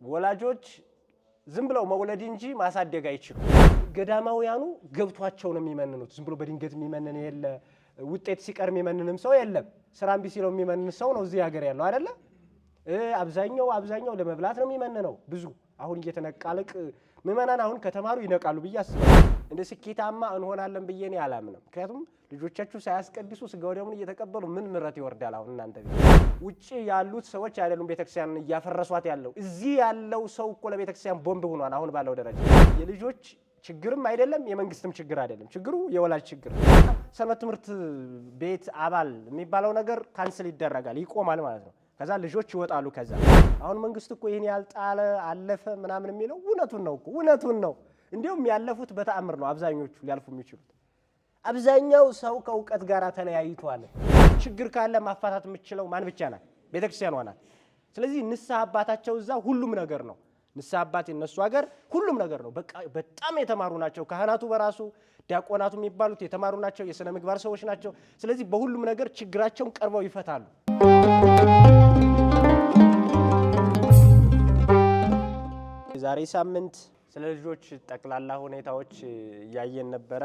ወላጆች ዝም ብለው መውለድ እንጂ ማሳደግ አይችሉም። ገዳማውያኑ ገብቷቸው ነው የሚመንኑት። ዝም ብሎ በድንገት የሚመንን የለ፣ ውጤት ሲቀር የሚመንንም ሰው የለም። ስራም ቢሲለው የሚመንን ሰው ነው እዚህ ሀገር ያለው አይደለ? አብዛኛው ለመብላት ነው የሚመንነው። ብዙ አሁን እየተነቃለቅ ምእመናን አሁን ከተማሩ ይነቃሉ ብዬ አስባለሁ። እንደ ስኬታማ እንሆናለን ብዬ እኔ አላምንም። ምክንያቱም ልጆቻችሁ ሳያስቀድሱ ስጋው ደሙን እየተቀበሉ ምን ምረት ይወርዳል? አሁን እናንተ ውጪ ያሉት ሰዎች አይደሉም ቤተክርስቲያንን እያፈረሷት ያለው። እዚህ ያለው ሰው እኮ ለቤተክርስቲያን ቦምብ ሆኗል። አሁን ባለው ደረጃ የልጆች ችግርም አይደለም የመንግስትም ችግር አይደለም። ችግሩ የወላጅ ችግር። ሰንበት ትምህርት ቤት አባል የሚባለው ነገር ካንስል ይደረጋል፣ ይቆማል ማለት ነው። ከዛ ልጆች ይወጣሉ። ከዛ አሁን መንግስት እኮ ይሄን ያልጣለ አለፈ ምናምን የሚለው እውነቱን ነው እኮ እውነቱን ነው። እንዲሁም ያለፉት በተአምር ነው አብዛኞቹ ሊያልፉ የሚችሉት። አብዛኛው ሰው ከእውቀት ጋር ተለያይቷል። ችግር ካለ ማፋታት የምትችለው ማን ብቻ ናት? ቤተክርስቲያኗ ናት። ስለዚህ ንስሐ አባታቸው እዛ ሁሉም ነገር ነው። ንስሐ አባት የነሱ ሀገር ሁሉም ነገር ነው። በቃ በጣም የተማሩ ናቸው። ካህናቱ በራሱ ዲያቆናቱ የሚባሉት የተማሩ ናቸው። የሥነ ምግባር ሰዎች ናቸው። ስለዚህ በሁሉም ነገር ችግራቸውን ቀርበው ይፈታሉ። ዛሬ ሳምንት ስለ ልጆች ጠቅላላ ሁኔታዎች እያየን ነበረ።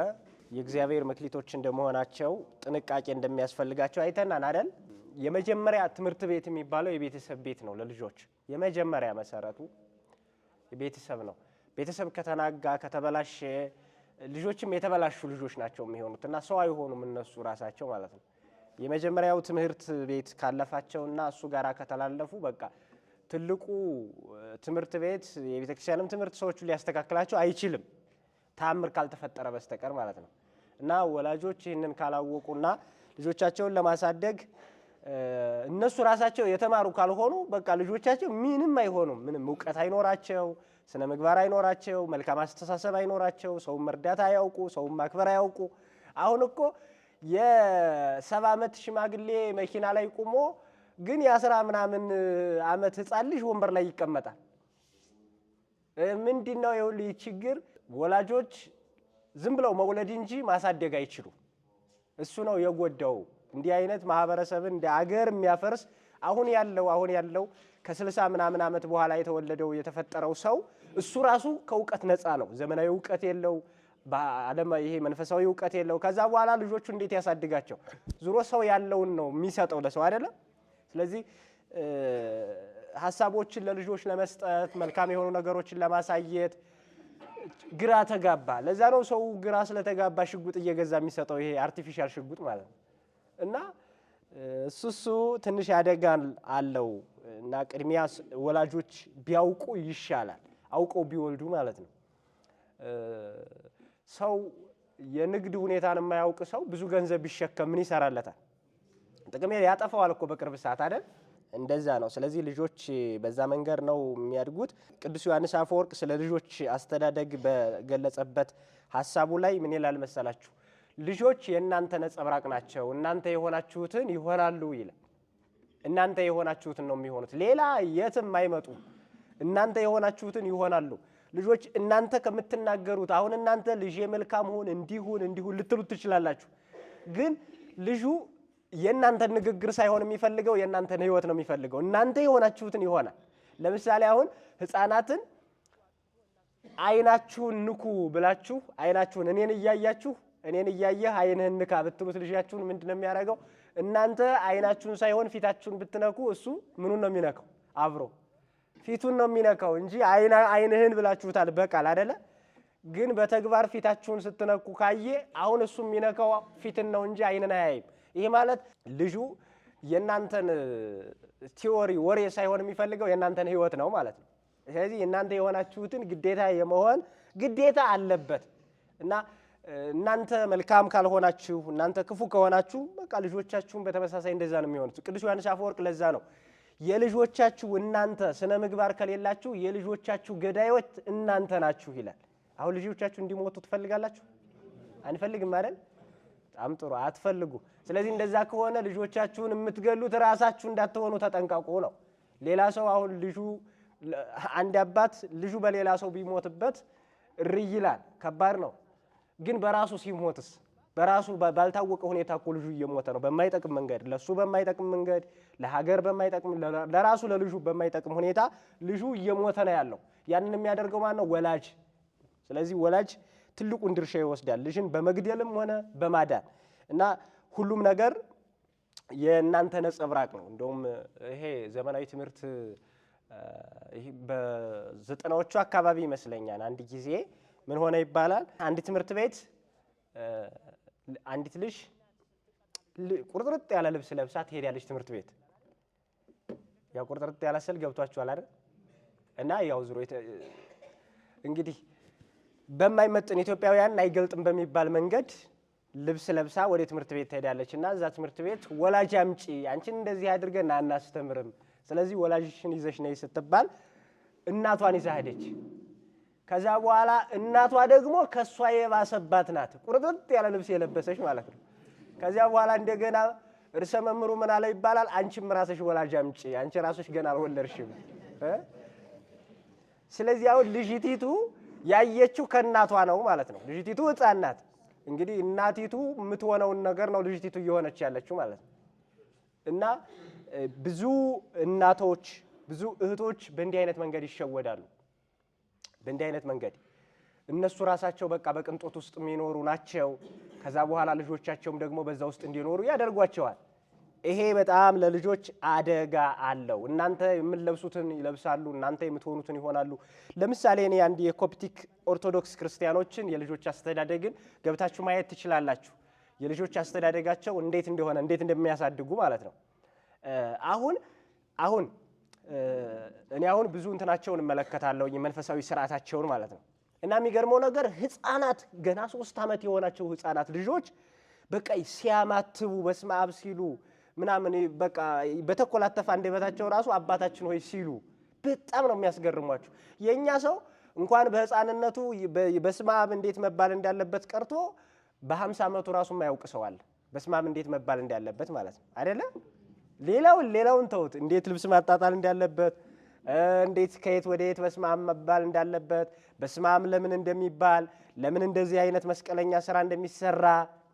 የእግዚአብሔር መክሊቶች እንደመሆናቸው ጥንቃቄ እንደሚያስፈልጋቸው አይተናል አይደል? የመጀመሪያ ትምህርት ቤት የሚባለው የቤተሰብ ቤት ነው። ለልጆች የመጀመሪያ መሰረቱ ቤተሰብ ነው። ቤተሰብ ከተናጋ ከተበላሸ ልጆችም የተበላሹ ልጆች ናቸው የሚሆኑት እና ሰው አይሆኑም እነሱ ራሳቸው ማለት ነው። የመጀመሪያው ትምህርት ቤት ካለፋቸውና እሱ ጋር ከተላለፉ በቃ ትልቁ ትምህርት ቤት የቤተክርስቲያንም ትምህርት ሰዎቹ ሊያስተካክላቸው አይችልም፣ ተአምር ካልተፈጠረ በስተቀር ማለት ነው። እና ወላጆች ይህንን ካላወቁና ልጆቻቸውን ለማሳደግ እነሱ ራሳቸው የተማሩ ካልሆኑ በቃ ልጆቻቸው ምንም አይሆኑም። ምንም እውቀት አይኖራቸው፣ ስነ ምግባር አይኖራቸው፣ መልካም አስተሳሰብ አይኖራቸው፣ ሰውን መርዳት አያውቁ፣ ሰውን ማክበር አያውቁ። አሁን እኮ የ70 ዓመት ሽማግሌ መኪና ላይ ቆሞ ግን የ10 ምናምን ዓመት ህፃን ልጅ ወንበር ላይ ይቀመጣል። ምንድነው የሁሉ ችግር? ወላጆች ዝም ብለው መውለድ እንጂ ማሳደግ አይችሉም። እሱ ነው የጎዳው። እንዲህ አይነት ማህበረሰብን እንደ አገር የሚያፈርስ አሁን ያለው ከ60 ምናምን ዓመት በኋላ የተፈጠረው ሰው እሱ ራሱ ከእውቀት ነፃ ነው። ዘመናዊ እውቀት የለው፣ በዓለም ይሄ መንፈሳዊ እውቀት የለው። ከዛ በኋላ ልጆቹ እንዴት ያሳድጋቸው? ዙሮ ሰው ያለውን ነው የሚሰጠው ለሰው አይደለም። ስለዚህ ሐሳቦችን ለልጆች ለመስጠት መልካም የሆኑ ነገሮችን ለማሳየት ግራ ተጋባ። ለዛ ነው ሰው ግራ ስለተጋባ ሽጉጥ እየገዛ የሚሰጠው፣ ይሄ አርቲፊሻል ሽጉጥ ማለት ነው። እና እሱ ትንሽ ያደጋ አለው እና ቅድሚያ ወላጆች ቢያውቁ ይሻላል፣ አውቀው ቢወልዱ ማለት ነው። ሰው የንግድ ሁኔታን የማያውቅ ሰው ብዙ ገንዘብ ቢሸከም ምን ይሰራለታል? ጥቅም ያጠፋዋል እኮ በቅርብ ሰዓት አይደል? እንደዛ ነው። ስለዚህ ልጆች በዛ መንገድ ነው የሚያድጉት። ቅዱስ ዮሐንስ አፈወርቅ ስለ ልጆች አስተዳደግ በገለጸበት ሐሳቡ ላይ ምን ይላል መሰላችሁ? ልጆች የእናንተ ነጸብራቅ ናቸው፣ እናንተ የሆናችሁትን ይሆናሉ ይላል። እናንተ የሆናችሁትን ነው የሚሆኑት፣ ሌላ የትም አይመጡም። እናንተ የሆናችሁትን ይሆናሉ። ልጆች እናንተ ከምትናገሩት አሁን እናንተ ልጅ መልካም ሁን እንዲሁን ልትሉት ትችላላችሁ። ግን ልጁ የእናንተን ንግግር ሳይሆን የሚፈልገው የእናንተን ህይወት ነው የሚፈልገው። እናንተ የሆናችሁትን ይሆናል። ለምሳሌ አሁን ህፃናትን አይናችሁን ንኩ ብላችሁ አይናችሁን እኔን እያየህ አይንህን ንካ ብትሉት ልጃችሁን ምንድነው የሚያደርገው? እናንተ አይናችሁን ሳይሆን ፊታችሁን ብትነኩ እሱ ምኑን ነው የሚነካው? አብሮ ፊቱን ነው የሚነካው እንጂ አይንህን ብላችሁታል በቃል አይደለ? ግን በተግባር ፊታችሁን ስትነኩ ካየ አሁን እሱ የሚነካው ፊትን ነው እንጂ አይንን አያይም። ይሄ ማለት ልጁ የእናንተን ቲዎሪ ወሬ ሳይሆን የሚፈልገው የእናንተን ህይወት ነው ማለት ነው። ስለዚህ እናንተ የሆናችሁትን ግዴታ የመሆን ግዴታ አለበት እና እናንተ መልካም ካልሆናችሁ እናንተ ክፉ ከሆናችሁ በቃ ልጆቻችሁን በተመሳሳይ እንደዛ ነው የሚሆኑት። ቅዱስ ዮሐንስ አፈወርቅ ለዛ ነው የልጆቻችሁ እናንተ ስነ ምግባር ከሌላችሁ የልጆቻችሁ ገዳዮች እናንተ ናችሁ ይላል። አሁን ልጆቻችሁ እንዲሞቱ ትፈልጋላችሁ? አንፈልግም አይደል? በጣም ጥሩ፣ አትፈልጉ። ስለዚህ እንደዛ ከሆነ ልጆቻችሁን የምትገሉት ራሳችሁ እንዳትሆኑ ተጠንቀቁ ነው። ሌላ ሰው አሁን አንድ አባት ልጁ በሌላ ሰው ቢሞትበት እሪ ይላል፣ ከባድ ነው። ግን በራሱ ሲሞትስ በራሱ ባልታወቀ ሁኔታ እኮ ልጁ እየሞተ ነው በማይጠቅም መንገድ ለሱ በማይጠቅም መንገድ ለሀገር በማይጠቅም ለራሱ ለልጁ በማይጠቅም ሁኔታ ልጁ እየሞተ ነው ያለው ያንን የሚያደርገው ማን ነው ወላጅ ስለዚህ ወላጅ ትልቁን ድርሻ ይወስዳል ልጅን በመግደልም ሆነ በማዳን እና ሁሉም ነገር የእናንተ ነጸብራቅ ነው እንደውም ይሄ ዘመናዊ ትምህርት ይሄ በ90ዎቹ አካባቢ ይመስለኛል አንድ ጊዜ ምን ሆነ ይባላል አንድ ትምህርት ቤት አንዲት ልጅ ቁርጥርጥ ያለ ልብስ ለብሳ ትሄዳለች ትምህርት ቤት ያ ቁርጥርጥ ያለ ስል ገብቷችኋል አይደል እና ያው ዝሮ እንግዲህ በማይመጥን ኢትዮጵያውያን አይገልጥም በሚባል መንገድ ልብስ ለብሳ ወደ ትምህርት ቤት ትሄዳለችና እዛ ትምህርት ቤት ወላጅ አምጪ አንቺን እንደዚህ አድርገን አናስተምርም ስለዚህ ወላጅሽን ይዘሽ ነይ ስትባል እናቷን ይዛ ሄደች ከዛ በኋላ እናቷ ደግሞ ከሷ የባሰባት ናት ቁርጥርጥ ያለ ልብስ የለበሰች ማለት ነው ከዛ በኋላ እንደገና እርሰ መምሩ ምን አለ ይባላል አንቺም ራስሽ ወላጅ አምጪ አንቺ ራስሽ ገና አልወለድሽም ስለዚህ አሁን ልጅቲቱ ያየችው ከእናቷ ነው ማለት ነው ልጅቲቱ ሕፃን ናት እንግዲህ እናቲቱ የምትሆነውን ነገር ነው ልጅቲቱ እየሆነች ያለችው ማለት ነው እና ብዙ እናቶች ብዙ እህቶች በእንዲህ አይነት መንገድ ይሸወዳሉ በእንዲህ አይነት መንገድ እነሱ ራሳቸው በቃ በቅንጦት ውስጥ የሚኖሩ ናቸው ከዛ በኋላ ልጆቻቸውም ደግሞ በዛ ውስጥ እንዲኖሩ ያደርጓቸዋል ይሄ በጣም ለልጆች አደጋ አለው እናንተ የምትለብሱትን ይለብሳሉ እናንተ የምትሆኑትን ይሆናሉ ለምሳሌ እኔ አንድ የኮፕቲክ ኦርቶዶክስ ክርስቲያኖችን የልጆች አስተዳደግን ገብታችሁ ማየት ትችላላችሁ የልጆች አስተዳደጋቸው እንዴት እንደሆነ እንዴት እንደሚያሳድጉ ማለት ነው አሁን እኔ አሁን ብዙ እንትናቸውን እመለከታለሁ የመንፈሳዊ ስርዓታቸውን ማለት ነው እና የሚገርመው ነገር ህፃናት ገና 3 ዓመት የሆናቸው ህፃናት ልጆች በቃ ሲያማትቡ በስመ አብ ሲሉ ምናምን በቃ በተኮላተፈ አንደበታቸው ራሱ አባታችን ሆይ ሲሉ በጣም ነው የሚያስገርሟቸው የኛ ሰው እንኳን በህፃንነቱ በስመ አብ እንዴት መባል እንዳለበት ቀርቶ በ50 ዓመቱ ራሱ የማያውቅ ሰው አለ በስመ አብ እንዴት መባል እንዳለበት ማለት ነው አይደለ ሌላውን ተውት እንዴት ልብስ ማጣጣል እንዳለበት እንዴት ከየት ወደ የት በስመ አብ መባል እንዳለበት በስመ አብ ለምን እንደሚባል ለምን እንደዚህ አይነት መስቀለኛ ስራ እንደሚሰራ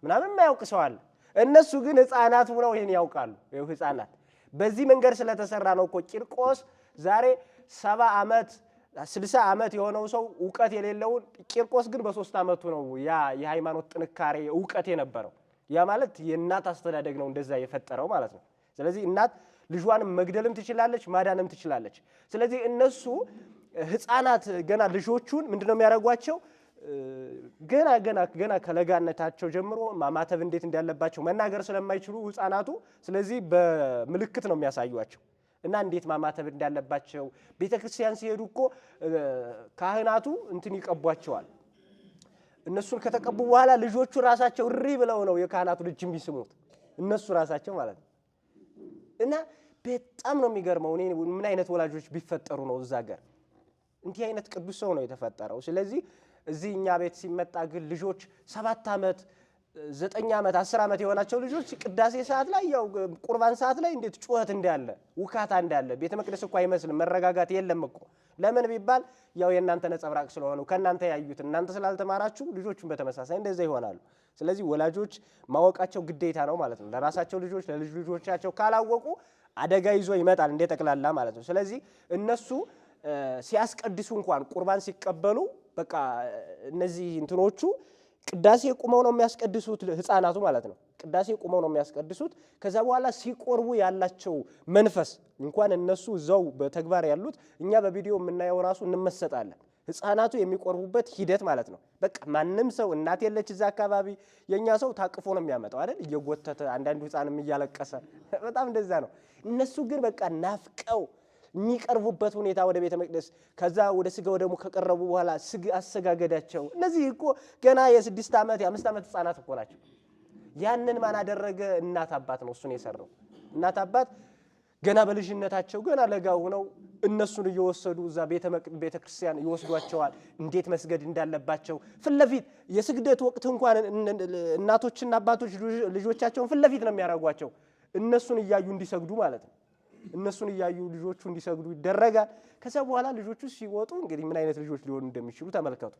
ምናምን የማያውቅ ሰው አለ እነሱ ግን ህፃናት ሆነው ይሄን ያውቃሉ ይሄው ህፃናት በዚህ መንገድ ስለተሰራ ነው እኮ ቂርቆስ ዛሬ 70 ዓመት 60 ዓመት የሆነው ሰው ዕውቀት የሌለው ቂርቆስ ግን በ3 ዓመቱ ነው ያ የሃይማኖት ጥንካሬ ዕውቀት የነበረው ያ ማለት የእናት አስተዳደግ ነው እንደዛ የፈጠረው ማለት ነው ስለዚህ እናት ልጇን መግደልም ትችላለች ማዳንም ትችላለች ስለዚህ እነሱ ህፃናት ገና ልጆቹን ምንድነው የሚያደርጓቸው ገና ከለጋነታቸው ጀምሮ ማማተብ እንዴት እንዳለባቸው መናገር ስለማይችሉ ህፃናቱ ስለዚህ በምልክት ነው የሚያሳዩአቸው እና እንዴት ማማተብ እንዳለባቸው ቤተክርስቲያን ሲሄዱ እኮ ካህናቱ እንትን ይቀቧቸዋል እነሱን ከተቀቡ በኋላ ልጆቹ ራሳቸው ሪ ብለው ነው የካህናቱ ልጅ የሚስሙት እነሱ ራሳቸው ማለት ነው እና በጣም ነው የሚገርመው ምን አይነት ወላጆች ቢፈጠሩ ነው እዛ ጋር እንዲህ አይነት ቅዱስ ሰው ነው የተፈጠረው ስለዚህ እዚህ እኛ ቤት ሲመጣ ግን ልጆች 7 ዓመት 9 ዓመት 10 ዓመት የሆናቸው ልጆች ቅዳሴ ሰዓት ላይ ያው ቁርባን ሰዓት ላይ እንዴት ጩኸት እንዳለ ውካታ እንዳለ ቤተ መቅደስ እኮ አይመስልም መረጋጋት የለም እኮ ለምን ቢባል ያው የእናንተ ነጸብራቅ ስለሆኑ ከእናንተ ያዩት እናንተ ስላልተማራችሁ ልጆቹን በተመሳሳይ እንደዛ ይሆናሉ ስለዚህ ወላጆች ማወቃቸው ግዴታ ነው ማለት ነው ለራሳቸው ልጆች ለልጅ ልጆቻቸው ካላወቁ አደጋ ይዞ ይመጣል እንደ ተቀላላ ማለት ነው ስለዚህ እነሱ ሲያስቀድሱ እንኳን ቁርባን ሲቀበሉ በቃ እነዚህ እንትኖቹ ቅዳሴ ቁመው ነው የሚያስቀድሱት ህፃናቱ ማለት ነው ቅዳሴ ቁመው ነው የሚያስቀድሱት ከዛ በኋላ ሲቆርቡ ያላቸው መንፈስ እንኳን እነሱ ዘው በተግባር ያሉት እኛ በቪዲዮ የምናየው ራሱ እንመሰጣለን ህፃናቱ የሚቆርቡበት ሂደት ማለት ነው በቃ ማንንም ሰው እናት የለች እዛ አካባቢ የኛ ሰው ታቅፎ ነው የሚያመጣው አይደል እየጎተተ አንዳንዱ ህፃንም እያለቀሰ በጣም እንደዛ ነው እነሱ ግን በቃ ናፍቀው የሚቀርቡበት ሁኔታ ወደ ቤተ መቅደስ ከዛ ወደ ስጋው ደግሞ ከቀረቡ በኋላ አሰጋገዳቸው እነዚህ እኮ ገና የ6 ዓመት የ5 ዓመት ህፃናት እኮ ናቸው ያንን ማን አደረገ እናት አባት ነው እሱን የሰራው እናት አባት ገና በልጅነታቸው ገና ለጋው ሆነው እነሱን እየወሰዱ እዛ ቤተ ክርስቲያን ይወስዷቸዋል እንዴት መስገድ እንዳለባቸው ፍለፊት የስግደት ወቅት እንኳን እናቶችና አባቶች ልጆቻቸውን ፍለፊት ነው የሚያረጓቸው እነሱን እያዩ እንዲሰግዱ ማለት ነው እነሱን እያዩ ልጆቹ እንዲሰግዱ ይደረጋል ከዛ በኋላ ልጆቹ ሲወጡ እንግዲህ ምን አይነት ልጆች ሊሆኑ እንደሚችሉ ተመልከቱ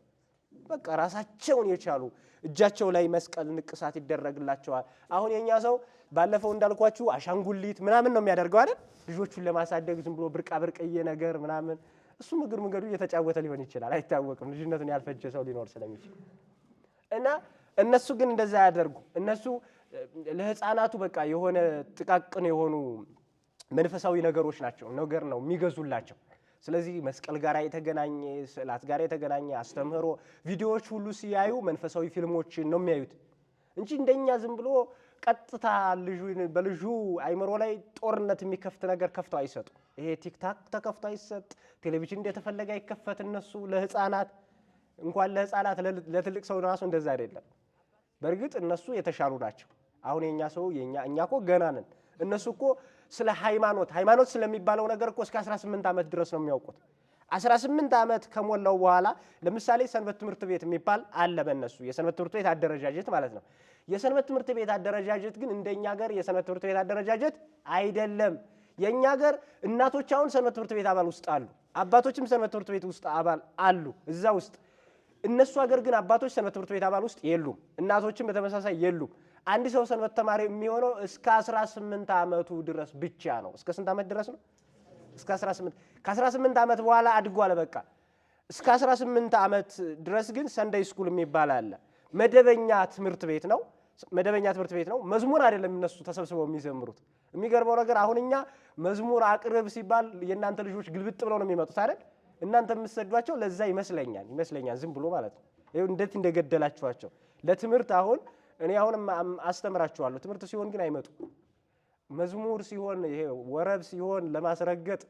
በቃ ራሳቸውን የቻሉ እጃቸው ላይ መስቀል ንቅሳት ይደረግላቸዋል። አሁን የኛ ሰው ባለፈው እንዳልኳችሁ አሻንጉሊት ምናምን ነው የሚያደርገው አይደል? ልጆቹን ለማሳደግ ዝም ብሎ ብርቃ ብርቅዬ ነገር ምናምን እሱ መንገዱ እየተጫወተ ሊሆን ይችላል፣ አይታወቅም። ልጅነቱን ያልፈጀ ሰው ሊኖር ስለሚችል እና እነሱ ግን እንደዛ ያደርጉ። እነሱ ለህፃናቱ በቃ የሆነ ጥቃቅን የሆኑ መንፈሳዊ ነገሮች ናቸው ነገር ነው የሚገዙላቸው። ስለዚህ መስቀል ጋር የተገናኘ ስዕላት ጋር የተገናኘ አስተምህሮ ቪዲዮዎች ሁሉ ሲያዩ መንፈሳዊ ፊልሞችን ነው የሚያዩት እንጂ እንደኛ ዝም ብሎ ቀጥታ በልጁ አይምሮ ላይ ጦርነት የሚከፍት ነገር ከፍተው አይሰጡ። ይሄ ቲክታክ ተከፍቶ አይሰጥ፣ ቴሌቪዥን እንደተፈለገ አይከፈት። እነሱ ለህፃናት እንኳን ለህፃናት ለትልቅ ሰው ራሱ እንደዛ አይደለም። በእርግጥ እነሱ የተሻሉ ናቸው። አሁን የኛ ሰው እኛ እኮ ገና ነን። እነሱ እኮ ስለ ሃይማኖት ስለሚባለው ነገር እኮ እስከ 18 ዓመት ድረስ ነው የሚያውቁት። 18 ዓመት ከሞላው በኋላ ለምሳሌ ሰንበት ትምህርት ቤት የሚባል አለ በእነሱ የሰንበት ትምህርት ቤት አደረጃጀት ማለት ነው። የሰንበት ትምህርት ቤት አደረጃጀት ግን እንደኛ ሀገር የሰንበት ትምህርት ቤት አደረጃጀት አይደለም። የኛ ሀገር እናቶች አሁን ሰንበት ትምህርት ቤት አባል ውስጥ አሉ፣ አባቶችም ሰንበት ትምህርት ቤት ውስጥ አባል አሉ እዛ ውስጥ። እነሱ ሀገር ግን አባቶች ሰንበት ትምህርት ቤት አባል ውስጥ የሉም፣ እናቶችም በተመሳሳይ የሉም። አንድ ሰው ሰንበት ተማሪ የሚሆነው እስከ 18 ዓመቱ ድረስ ብቻ ነው። እስከ ስንት ዓመት ድረስ ነው? እስከ 18። ከ18 ዓመት በኋላ አድጓል በቃ። እስከ 18 ዓመት ድረስ ግን ሰንደይ ስኩል የሚባል አለ። መደበኛ ትምህርት ቤት ነው። መደበኛ ትምህርት ቤት ነው። መዝሙር አይደለም እነሱ ተሰብስበው የሚዘምሩት። የሚገርመው ነገር አሁን እኛ መዝሙር አቅርብ ሲባል የእናንተ ልጆች ግልብጥ ብለው ነው የሚመጡት አይደል? እናንተ የምትሰዷቸው ለዛ ይመስለኛል ዝም ብሎ ማለት ነው። ይኸው እንዴት እንደገደላችኋቸው ለትምህርት። አሁን እኔ አሁንም አስተምራችኋለሁ። ትምህርት ሲሆን ግን አይመጡ። መዝሙር ሲሆን ይሄ ወረብ ሲሆን ለማስረገጥ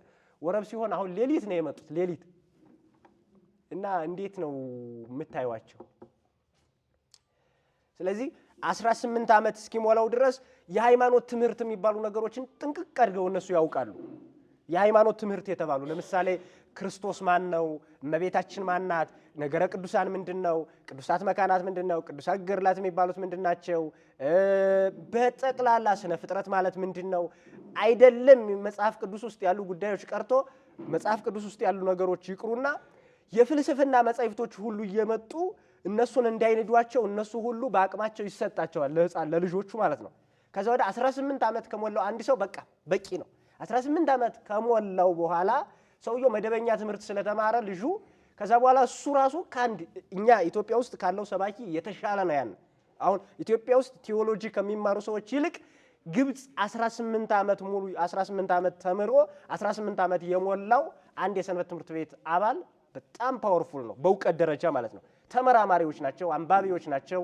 ወረብ ሲሆን አሁን ሌሊት ነው የመጡት ሌሊት። እና እንዴት ነው የምታዩዋቸው? ስለዚህ 18 ዓመት እስኪሞላው ድረስ የሃይማኖት ትምህርት የሚባሉ ነገሮችን ጥንቅቅ አድርገው እነሱ ያውቃሉ። የሃይማኖት ትምህርት የተባሉ ለምሳሌ ክርስቶስ ማን ነው? እመቤታችን ማን ናት? ነገረ ቅዱሳን ምንድነው? ቅዱሳት መካናት ምንድነው? ቅዱሳት ገድላት የሚባሉት ምንድናቸው? በጠቅላላ ስነ ፍጥረት ማለት ምንድነው? አይደለም መጽሐፍ ቅዱስ ውስጥ ያሉ ጉዳዮች ቀርቶ መጽሐፍ ቅዱስ ውስጥ ያሉ ነገሮች ይቅሩና የፍልስፍና መጻሕፍቶች ሁሉ እየመጡ እነሱን እንዳይንዷቸው እነሱ ሁሉ በአቅማቸው ይሰጣቸዋል ለልጆቹ ማለት ነው። ከዛ ወደ 18 ዓመት ከሞላው አንድ ሰው በቃ በቂ ነው። 18 ዓመት ከሞላው በኋላ ሰውየው መደበኛ ትምህርት ስለተማረ ልጁ ከዛ በኋላ እሱ ራሱ እኛ ኢትዮጵያ ውስጥ ካለው ሰባኪ የተሻለ ነው። ያን አሁን ኢትዮጵያ ውስጥ ቴዎሎጂ ከሚማሩ ሰዎች ይልቅ ግብጽ 18 ዓመት ሙሉ 18 ዓመት ተምሮ 18 ዓመት የሞላው አንድ የሰንበት ትምህርት ቤት አባል በጣም ፓወርፉል ነው፣ በእውቀት ደረጃ ማለት ነው። ተመራማሪዎች ናቸው፣ አንባቢዎች ናቸው።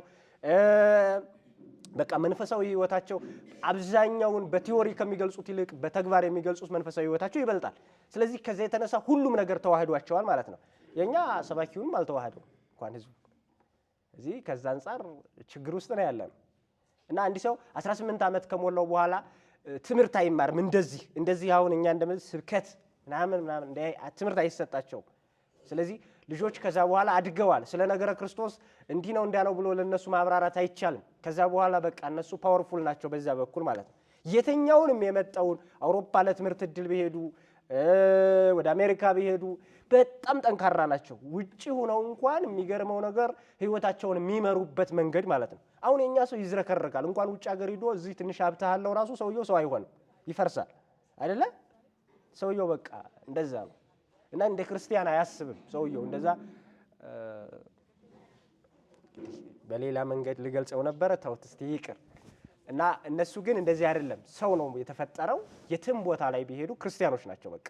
በቃ መንፈሳዊ ህይወታቸው አብዛኛውን በቲዮሪ ከሚገልጹት ይልቅ በተግባር የሚገልጹት መንፈሳዊ ህይወታቸው ይበልጣል። ስለዚህ ከዛ የተነሳ ሁሉም ነገር ተዋህዷቸዋል ማለት ነው። የኛ ሰባኪውንም አልተዋህደው እንኳን ህዝቡ። እዚህ ከዛ አንፃር ችግር ውስጥ ነው ያለነው። እና አንድ ሰው 18 ዓመት ከሞላው በኋላ ትምህርት አይማርም። እንደዚህ አሁን እኛ እንደምን ስብከት ምናምን ትምህርት አይሰጣቸውም። ስለዚህ ልጆች ከዛ በኋላ አድገዋል። ስለ ነገረ ክርስቶስ እንዲህ ነው እንዲያ ነው ብሎ ለነሱ ማብራራት አይቻልም። ከዛ በኋላ በቃ እነሱ ፓወርፉል ናቸው በዛ በኩል ማለት ነው። የትኛውንም የመጣውን አውሮፓ ለትምህርት እድል ቢሄዱ ወደ አሜሪካ ቢሄዱ በጣም ጠንካራ ናቸው። ውጪ ሆነው እንኳን የሚገርመው ነገር ህይወታቸውን የሚመሩበት መንገድ ማለት ነው። አሁን የኛ ሰው ይዝረከረካል። እንኳን ውጭ ሀገር ሄዶ እዚህ ትንሽ ሀብታለው ራሱ ሰውየው ሰው አይሆንም፣ ይፈርሳል አይደለ? ሰውየው በቃ እንደዛ ነው። እና እንደ ክርስቲያን አያስብም ሰውየው። እንደዛ በሌላ መንገድ ልገልጸው ነበር፣ ተውት እስቲ ይቅር። እና እነሱ ግን እንደዚህ አይደለም። ሰው ነው የተፈጠረው። የትም ቦታ ላይ ቢሄዱ ክርስቲያኖች ናቸው። በቃ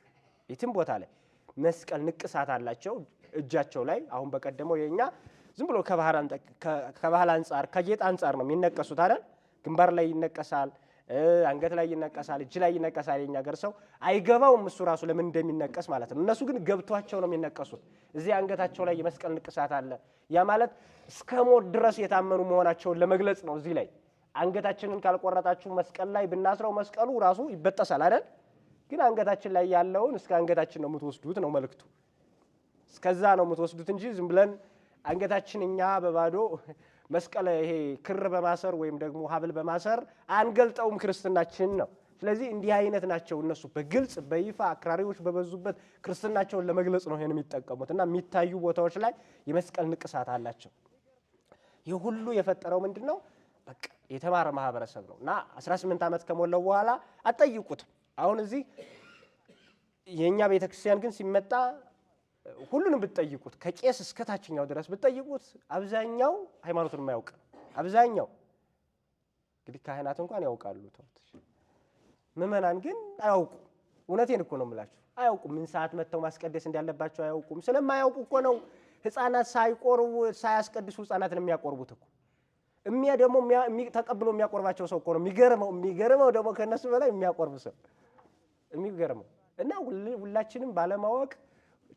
የትም ቦታ ላይ መስቀል ንቅሳት አላቸው እጃቸው ላይ። አሁን በቀደመው የኛ ዝም ብሎ ከባህል አንጻር ከጌጥ አንጻር ነው የሚነቀሱት አይደል? ግንባር ላይ ይነቀሳል፣ አንገት ላይ ይነቀሳል፣ እጅ ላይ ይነቀሳል። የኛ ሀገር ሰው አይገባውም እሱ ራሱ ለምን እንደሚነቀስ ማለት ነው። እነሱ ግን ገብቷቸው ነው የሚነቀሱት። እዚህ አንገታቸው ላይ የመስቀል ንቅሳት አለ። ያ ማለት እስከ ሞት ድረስ የታመኑ መሆናቸውን ለመግለጽ ነው። እዚህ ላይ አንገታችንን ካልቆረጣችሁ መስቀል ላይ ብናስረው መስቀሉ ራሱ ይበጠሳል አይደል? ግን አንገታችን ላይ ያለውን እስከ አንገታችን ነው የምትወስዱት ነው መልእክቱ። እስከዛ ነው የምትወስዱት እንጂ ዝም ብለን አንገታችን እኛ በባዶ መስቀል ይሄ ክር በማሰር ወይም ደግሞ ሀብል በማሰር አንገልጠውም ክርስትናችን ነው። ስለዚህ እንዲህ አይነት ናቸው እነሱ በግልጽ በይፋ አክራሪዎች በበዙበት ክርስትናቸውን ለመግለጽ ነው ይሄን የሚጠቀሙት እና የሚታዩ ቦታዎች ላይ የመስቀል ንቅሳት አላቸው። ይህ ሁሉ የፈጠረው ምንድነው? በቃ የተማረ ማህበረሰብ ነው እና 18 ዓመት ከሞላው በኋላ አጠይቁት። አሁን እዚህ የኛ ቤተክርስቲያን ግን ሲመጣ ሁሉንም ብትጠይቁት ከቄስ እስከ ታችኛው ድረስ ብትጠይቁት አብዛኛው ሃይማኖቱን የማያውቅ አብዛኛው እንግዲህ ካህናት እንኳን ያውቃሉ ተውት፣ ምዕመናን ግን አያውቁ። እውነቴን እኮ ነው የምላችሁ አያውቁም። ምን ሰዓት መተው ማስቀደስ እንዳለባቸው አያውቁም። ስለማያውቁ እኮ ነው ህፃናት ሳይቆርቡ ሳያስቀድሱ ህፃናትን የሚያቆርቡት እኮ። ደግሞ ተቀብሎ የሚያቆርባቸው ሰው እኮ ነው የሚገርመው ደግሞ ከነሱ በላይ የሚያቆርብ ሰው የሚገርመው። እና ሁላችንም ባለማወቅ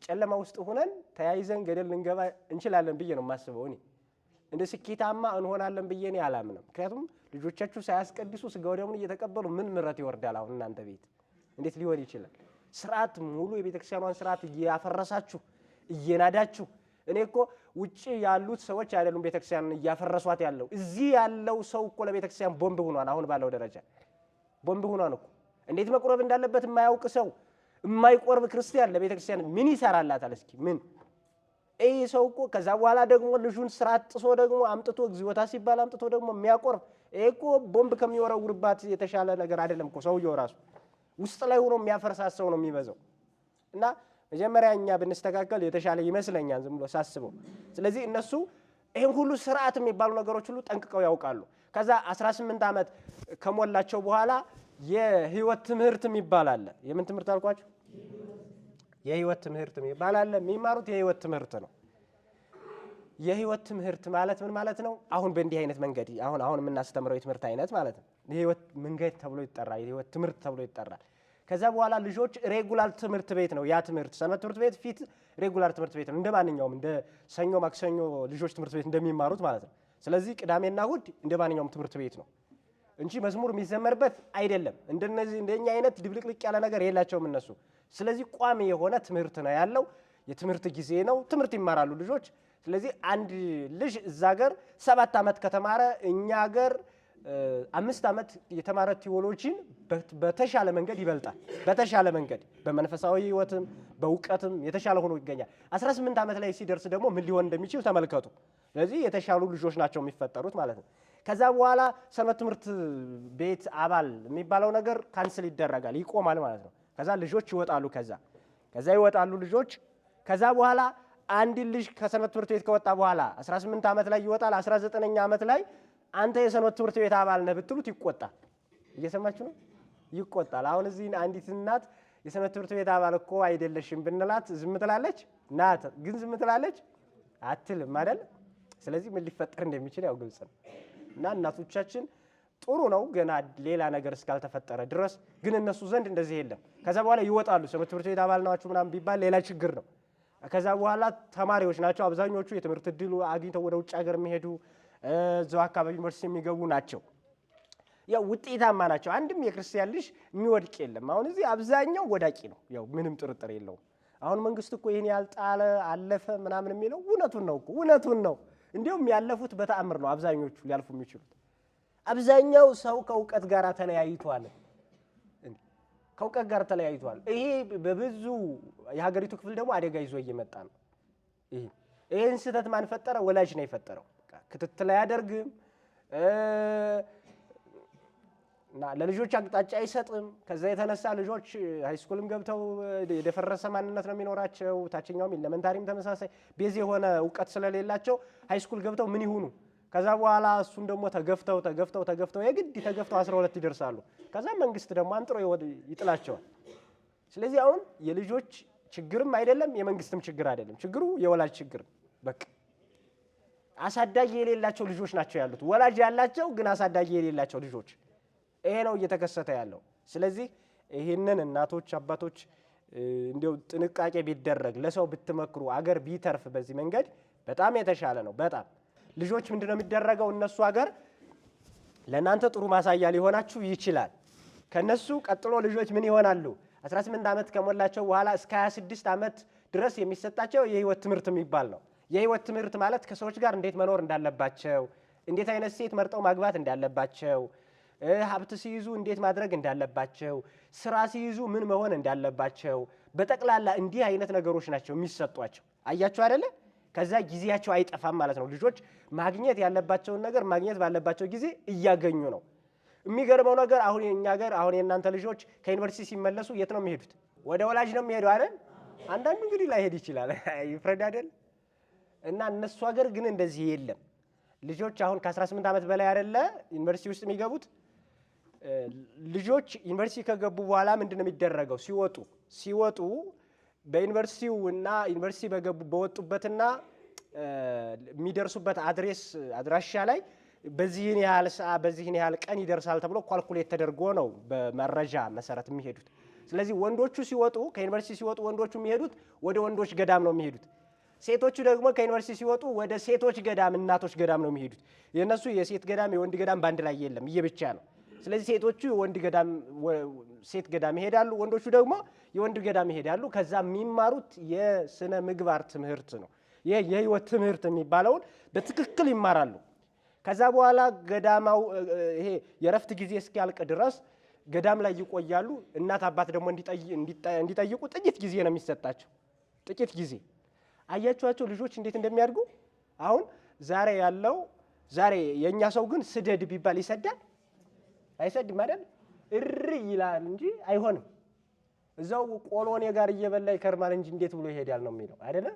ጨለማ ውስጥ ሆነን ተያይዘን ገደል ልንገባ እንችላለን ብዬ ነው የማስበው። እኔ እንደ ስኬታማ እንሆናለን ብዬ እኔ አላምንም። ምክንያቱም ልጆቻችሁ ሳያስቀድሱ ስጋው ደሙን እየተቀበሉ ምን ምረት ይወርዳል? አሁን እናንተ ቤት እንዴት ሊሆን ይችላል? ስርዓት ሙሉ የቤተክርስቲያኗን ስርዓት እያፈረሳችሁ እየናዳችሁ። እኔ እኮ ውጪ ያሉት ሰዎች አይደሉም ቤተክርስቲያንን እያፈረሷት ያለው፣ እዚህ ያለው ሰው እኮ ለቤተክርስቲያን ቦምብ ሆኗል። አሁን ባለው ደረጃ ቦምብ ሆኗል እኮ። እንዴት መቁረብ እንዳለበት የማያውቅ ሰው የማይቆርብ ክርስቲያን ለቤተክርስቲያን ምን ይሰራላታል? እስኪ ምን ይሄ ሰው እኮ ከዛ በኋላ ደግሞ ልጁን ስርዓት ጥሶ ደግሞ አምጥቶ እግዚኦታ ሲባል አምጥቶ ደግሞ የሚያቆርብ ይሄ እኮ ቦምብ ከሚወረውርባት የተሻለ ነገር አይደለም እኮ። ሰውየው ራሱ ውስጥ ላይ ሆኖ የሚያፈርሳት ሰው ነው የሚበዛው። እና መጀመሪያ እኛ ብንስተካከል የተሻለ ይመስለኛል ዝም ብሎ ሳስበው። ስለዚህ እነሱ ይሄን ሁሉ ስርዓት የሚባሉ ነገሮች ሁሉ ጠንቅቀው ያውቃሉ። ከዛ 18 ዓመት ከሞላቸው በኋላ የህይወት ትምህርት የሚባል አለ። የምን ትምህርት አልኳችሁ? የህይወት ትምህርት የሚባል አለ። የሚማሩት የህይወት ትምህርት ነው። የህይወት ትምህርት ማለት ምን ማለት ነው? አሁን በእንዲህ አይነት መንገድ አሁን የምናስተምረው የትምህርት አይነት ማለት ነው። የህይወት መንገድ ተብሎ ይጠራል። የህይወት ትምህርት ተብሎ ይጠራል። ከዛ በኋላ ልጆች ሬጉላር ትምህርት ቤት ነው ያ ትምህርት። ሰንበት ትምህርት ቤት ፊት ሬጉላር ትምህርት ቤት ነው። እንደ ማንኛውም እንደ ሰኞ ማክሰኞ ልጆች ትምህርት ቤት እንደሚማሩት ማለት ነው። ስለዚህ ቅዳሜና እሑድ እንደ ማንኛውም ትምህርት ቤት ነው እንጂ መዝሙር የሚዘመርበት አይደለም። እንደነዚህ እንደኛ አይነት ድብልቅልቅ ያለ ነገር የላቸውም እነሱ። ስለዚህ ቋሚ የሆነ ትምህርት ነው ያለው። የትምህርት ጊዜ ነው። ትምህርት ይማራሉ ልጆች። ስለዚህ አንድ ልጅ እዛ ሀገር 7 ዓመት ከተማረ እኛ ሀገር 5 ዓመት የተማረ ቴዎሎጂን በተሻለ መንገድ ይበልጣል። በተሻለ መንገድ በመንፈሳዊ ህይወትም በእውቀትም የተሻለ ሆኖ ይገኛል። 18 ዓመት ላይ ሲደርስ ደግሞ ምን ሊሆን እንደሚችል ተመልከቱ። ስለዚህ የተሻሉ ልጆች ናቸው የሚፈጠሩት ማለት ነው። ከዛ በኋላ ሰንበት ትምህርት ቤት አባል የሚባለው ነገር ካንስል ይደረጋል፣ ይቆማል ማለት ነው። ከዛ ልጆች ይወጣሉ። ከዛ ይወጣሉ ልጆች። ከዛ በኋላ አንድ ልጅ ከሰንበት ትምህርት ቤት ከወጣ በኋላ 18 ዓመት ላይ ይወጣል። 19ኛ ዓመት ላይ አንተ የሰንበት ትምህርት ቤት አባል ነህ ብትሉት ይቆጣል። እየሰማችሁ ነው? ይቆጣል። አሁን እዚህ አንዲት እናት የሰንበት ትምህርት ቤት አባል እኮ አይደለሽም ብንላት ዝም ትላለች? ናት ግን ዝም ትላለች? አትልም አይደል? ስለዚህ ምን ሊፈጠር እንደሚችል ያው ግልጽ ነው። እና እናቶቻችን ጥሩ ነው ገና ሌላ ነገር እስካልተፈጠረ ድረስ፣ ግን እነሱ ዘንድ እንደዚህ የለም። ከዛ በኋላ ይወጣሉ። ሰንበት ትምህርት ቤት አባል ናችሁ ምናምን ቢባል ሌላ ችግር ነው። ከዛ በኋላ ተማሪዎች ናቸው አብዛኞቹ። የትምህርት እድሉ አግኝተው ወደ ውጭ ሀገር የሚሄዱ እዛው አካባቢ ዩኒቨርሲቲ የሚገቡ ናቸው። ያው ውጤታማ ናቸው። አንድም የክርስቲያን ልጅ የሚወድቅ የለም። አሁን እዚህ አብዛኛው ወዳቂ ነው። ያው ምንም ጥርጥር የለውም። አሁን መንግስት እኮ ይሄን ያልጣለ አለፈ ምናምን የሚለው እውነቱን ነው እኮ እውነቱን ነው። እንዲሁም ያለፉት በተአምር ነው አብዛኞቹ ሊያልፉ የሚችሉት። አብዛኛው ሰው ከእውቀት ጋር ተለያይቷል። ከእውቀት ጋር ተለያይቷል። ይሄ በብዙ የሀገሪቱ ክፍል ደግሞ አደጋ ይዞ እየመጣ ነው። ይሄን ስህተት ማን ፈጠረ? ወላጅ ነው የፈጠረው። ክትትል አያደርግም እና ለልጆች አቅጣጫ አይሰጥም። ከዛ የተነሳ ልጆች ሃይስኩልም ገብተው የደፈረሰ ማንነት ነው የሚኖራቸው። ታችኛውም ኤሌመንታሪም ተመሳሳይ ቤዝ የሆነ እውቀት ስለሌላቸው ሃይስኩል ገብተው ምን ይሁኑ? ከዛ በኋላ እሱን ደግሞ ተገፍተው የግድ ተገፍተው 12 ይደርሳሉ። ከዛ መንግስት ደግሞ አንጥሮ ይጥላቸዋል። ስለዚህ አሁን የልጆች ችግርም አይደለም የመንግስትም ችግር አይደለም። ችግሩ የወላጅ ችግር ነው። በቃ አሳዳጊ የሌላቸው ልጆች ናቸው ያሉት። ወላጅ ያላቸው ግን አሳዳጊ የሌላቸው ልጆች። ይሄ ነው እየተከሰተ ያለው። ስለዚህ ይህንን እናቶች አባቶች እንዲያው ጥንቃቄ ቢደረግ ለሰው ብትመክሩ አገር ቢተርፍ በዚህ መንገድ በጣም የተሻለ ነው። በጣም ልጆች ምንድነው የሚደረገው? እነሱ አገር ለእናንተ ጥሩ ማሳያ ሊሆናችሁ ይችላል። ከነሱ ቀጥሎ ልጆች ምን ይሆናሉ? 18 ዓመት ከሞላቸው በኋላ እስከ 26 ዓመት ድረስ የሚሰጣቸው የህይወት ትምህርት የሚባል ነው። የህይወት ትምህርት ማለት ከሰዎች ጋር እንዴት መኖር እንዳለባቸው፣ እንዴት አይነት ሴት መርጠው ማግባት እንዳለባቸው፣ ሀብት ሲይዙ እንዴት ማድረግ እንዳለባቸው፣ ስራ ሲይዙ ምን መሆን እንዳለባቸው በጠቅላላ እንዲህ አይነት ነገሮች ናቸው የሚሰጧቸው። አያችሁ አይደለ? ከዛ ጊዜያቸው አይጠፋም ማለት ነው። ልጆች ማግኘት ያለባቸውን ነገር ማግኘት ባለባቸው ጊዜ እያገኙ ነው። የሚገርመው ነገር አሁን የኛ ሀገር አሁን የእናንተ ልጆች ከዩኒቨርሲቲ ሲመለሱ የት ነው የሚሄዱት? ወደ ወላጅ ነው የሚሄዱ አይደል? አንዳንዱ እንግዲህ ላይሄድ ይችላል ይፍረድ አይደል? እና እነሱ ሀገር ግን እንደዚህ የለም። ልጆች አሁን ከ18 ዓመት በላይ አይደለ ዩኒቨርሲቲ ውስጥ የሚገቡት። ልጆች ዩኒቨርሲቲ ከገቡ በኋላ ምንድነው የሚደረገው? ሲወጡ በዩኒቨርሲቲው እና ዩኒቨርሲቲ በወጡበትና የሚደርሱበት አድራሻ ላይ በዚህን ያህል ሰዓት በዚህን ያህል ቀን ይደርሳል ተብሎ ኳልኩሌት ተደርጎ ነው በመረጃ መሰረት የሚሄዱት። ስለዚህ ወንዶቹ ሲወጡ ከዩኒቨርሲቲ ሲወጡ ወንዶቹ የሚሄዱት ወደ ወንዶች ገዳም ነው የሚሄዱት። ሴቶቹ ደግሞ ከዩኒቨርሲቲ ሲወጡ ወደ ሴቶች ገዳም እናቶች ገዳም ነው የሚሄዱት። የነሱ የሴት ገዳም የወንድ ገዳም ባንድ ላይ የለም፣ እየብቻ ነው። ስለዚህ ሴቶቹ የወንድ ገዳም ሴት ገዳም ይሄዳሉ፣ ወንዶቹ ደግሞ የወንድ ገዳም ይሄዳሉ። ከዛ የሚማሩት የስነ ምግባር ትምህርት ነው። የህይወት ትምህርት የሚባለውን በትክክል ይማራሉ። ከዛ በኋላ ገዳማው ይሄ የረፍት ጊዜ እስኪያልቅ ድረስ ገዳም ላይ ይቆያሉ። እናት አባት ደግሞ እንዲጠይቁ ጥቂት ጊዜ ነው የሚሰጣቸው፣ ጥቂት ጊዜ። አያችኋቸው ልጆች እንዴት እንደሚያድጉ። አሁን ዛሬ የኛ ሰው ግን ስደድ ቢባል ይሰዳል? አይሰድም አይደል? እሪ ይላል እንጂ አይሆንም። እዛው ቆሎኔ ጋር እየበላ ይከርማል እንጂ እንዴት ብሎ ይሄዳል ነው የሚለው አይደለ?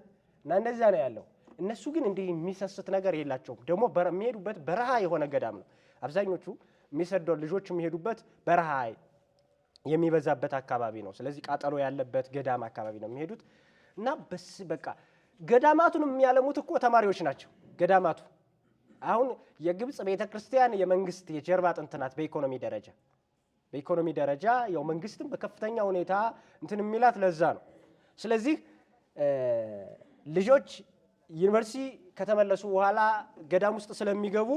እና እንደዛ ነው ያለው። እነሱ ግን እንዲህ የሚሰስት ነገር የላቸውም። ደግሞ የሚሄዱበት በረሃ የሆነ ገዳም ነው። አብዛኞቹ የሚሰደው ልጆች የሚሄዱበት በረሃ የሚበዛበት አካባቢ ነው። ስለዚህ ቃጠሎ ያለበት ገዳም አካባቢ ነው የሚሄዱት። እና በቃ ገዳማቱን የሚያለሙት እኮ ተማሪዎች ናቸው። ገዳማቱ አሁን የግብጽ ቤተክርስቲያን የመንግስት የጀርባ አጥንት ናት። በኢኮኖሚ ደረጃ ያው መንግስትም በከፍተኛ ሁኔታ እንትን የሚላት ለዛ ነው። ስለዚህ ልጆች ዩኒቨርሲቲ ከተመለሱ በኋላ ገዳም ውስጥ ስለሚገቡ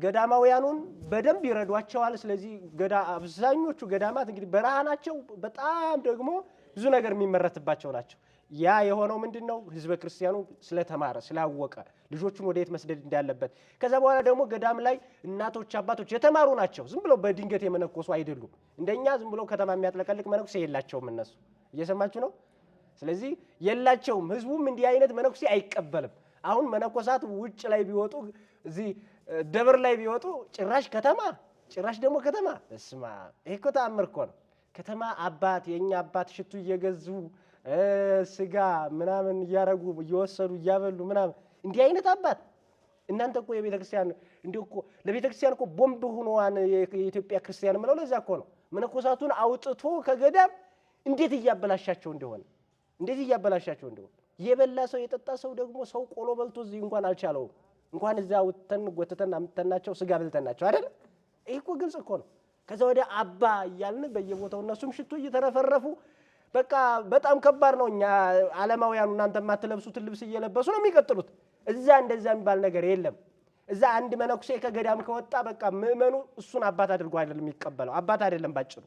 ገዳማውያኑን በደንብ ይረዷቸዋል። ስለዚህ አብዛኞቹ ገዳማት እንግዲህ በረሃ ናቸው። በጣም ደግሞ ብዙ ነገር የሚመረትባቸው ናቸው። ያ የሆነው ምንድነው? ህዝበ ክርስቲያኑ ስለተማረ ስላወቀ ልጆቹን ወዴት መስደድ እንዳለበት። ከዛ በኋላ ደግሞ ገዳም ላይ እናቶች አባቶች የተማሩ ናቸው። ዝም ብለው በድንገት የመነኮሱ አይደሉም። እንደኛ ዝም ብለው ከተማ የሚያጥለቀልቅ መነኩሴ የላቸውም እነሱ። እየሰማችሁ ነው? ስለዚህ የላቸውም። ህዝቡም እንዲህ አይነት መነኩሴ አይቀበልም። አሁን መነኮሳት ውጭ ላይ ቢወጡ እዚህ ደብር ላይ ቢወጡ ጭራሽ ደግሞ ከተማ እስማ ይሄ እኮ ተአምር እኮ ነው። ከተማ አባት የኛ አባት ሽቱ እየገዙ ስጋ ምናምን እያረጉ እየወሰዱ እያበሉ ምናምን እንዲህ አይነት አባት እናንተ እኮ የቤተክርስቲያን እንዲሁ እኮ ለቤተክርስቲያን እኮ ቦምብ ሆኖዋን የኢትዮጵያ ክርስቲያን ምለው ለዛ እኮ ነው። መነኮሳቱን አውጥቶ ከገዳም እንዴት እያበላሻቸው እንደሆነ የበላ ሰው የጠጣ ሰው ደግሞ ሰው ቆሎ በልቶ እዚህ እንኳን አልቻለውም። እንኳን እዛ ወተን ጎተተን አምጥተናቸው ስጋ በልተናቸው አይደል? ይሄ እኮ ግልጽ እኮ ነው። ከዛ ወደ አባ እያልን በየቦታው እነሱም ሽቶ እየተረፈረፉ በቃ በጣም ከባድ ነው። እኛ ዓለማውያኑ እናንተ የማትለብሱትን ልብስ እየለበሱ ነው የሚቀጥሉት። እዛ እንደዛ የሚባል ነገር የለም። እዛ አንድ መነኩሴ ከገዳም ከወጣ በቃ ምእመኑ እሱን አባት አድርጎ አይደለም የሚቀበለው። አባት አይደለም ባጭሩ።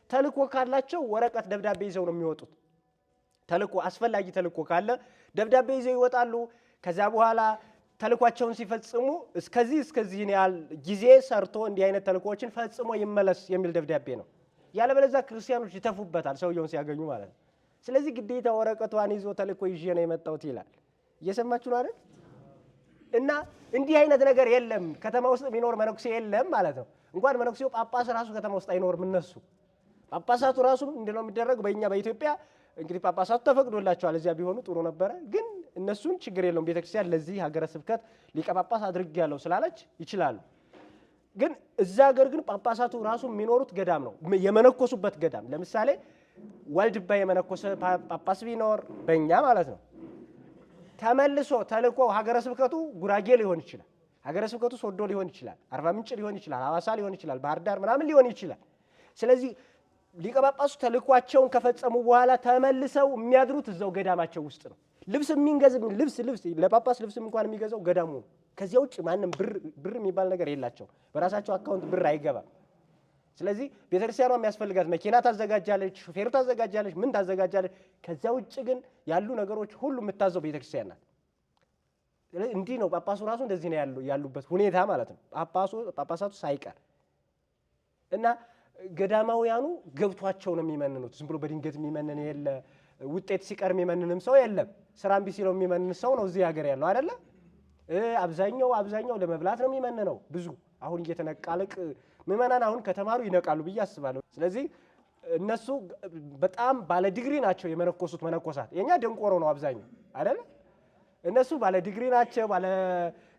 ተልኮ ካላቸው ወረቀት ደብዳቤ ይዘው ነው የሚወጡት። አስፈላጊ ተልኮ ካለ ደብዳቤ ይዘው ይወጣሉ። ከዛ በኋላ ተልኳቸውን ሲፈጽሙ እስከዚህን ያህል ጊዜ ሰርቶ እንዲህ አይነት ተልኮዎችን ፈጽሞ ይመለስ የሚል ደብዳቤ ነው። ያለበለዚያ ክርስቲያኖች ይተፉበታል ሰውየውን ሲያገኙ ማለት ነው። ስለዚህ ግዴታ ወረቀቷን ይዞ ተልኮ ይዤ ነው የመጣሁት ይላል። እየሰማችሁ ነው አይደል? እና እንዲህ አይነት ነገር የለም። ከተማ ውስጥ የሚኖር መነኩሴ የለም ማለት ነው። እንኳን መነኩሴው ጳጳስ ራሱ ከተማ ውስጥ አይኖርም። እነሱ ጳጳሳቱ ራሱ ምንድነው የሚደረግ? በእኛ በኢትዮጵያ እንግዲህ ጳጳሳቱ ተፈቅዶላቸዋል። እዚያ ቢሆኑ ጥሩ ነበረ። ግን እነሱን ችግር የለውም። ቤተክርስቲያን ለዚህ ሀገረ ስብከት ሊቀ ጳጳስ አድርጌያለሁ ስላለች ይችላሉ። ግን እዛ ሀገር ግን ጳጳሳቱ ራሱ የሚኖሩት ገዳም ነው፣ የመነኮሱበት ገዳም። ለምሳሌ ዋልድባ የመነኮሰ ጳጳስ ቢኖር በእኛ ማለት ነው ተመልሶ ተልኮ ሀገረ ስብከቱ ጉራጌ ሊሆን ይችላል፣ ሀገረ ስብከቱ ሶዶ ሊሆን ይችላል፣ አርባ ምንጭ ሊሆን ይችላል፣ ሐዋሳ ሊሆን ይችላል፣ ባህር ዳር ምናምን ሊሆን ይችላል። ስለዚህ ሊቀ ጳጳሱ ተልኳቸውን ከፈጸሙ በኋላ ተመልሰው የሚያድሩት እዛው ገዳማቸው ውስጥ ነው። ልብስ ለጳጳስ ልብስ እንኳን የሚገዛው ገዳሙ ነው። ከዚያ ውጭ ማንም ብር የሚባል ነገር የላቸው። በራሳቸው አካውንት ብር አይገባም። ስለዚህ ቤተክርስቲያኗ የሚያስፈልጋት መኪና ታዘጋጃለች፣ ሹፌሩ ታዘጋጃለች፣ ምን ታዘጋጃለች። ከዚያ ውጭ ግን ያሉ ነገሮች ሁሉ የምታዘው ቤተክርስቲያን ናት። እንዲህ ነው ጳጳሱ ራሱ እንደዚህ ነው ያሉበት ሁኔታ ማለት ነው። ጳጳሳቱ ሳይቀር እና ገዳማውያኑ ገብቷቸው ነው የሚመንኑት። ዝም ብሎ በድንገት የሚመንን የለ፣ ውጤት ሲቀር የሚመንንም ሰው የለም። ስራም ቢሲለው የሚመንን ሰው ነው እዚህ ሀገር ያለው አይደለ? አብዛኛው ለመብላት ነው የሚመንነው። ብዙ አሁን እየተነቃልቅ ምዕመናን አሁን ከተማሩ ይነቃሉ ብዬ አስባለሁ። ስለዚህ እነሱ በጣም ባለ ዲግሪ ናቸው የመነኮሱት መነኮሳት። የኛ ደንቆሮ ነው አብዛኛው አይደለ? እነሱ ባለ ዲግሪ ናቸው፣ ባለ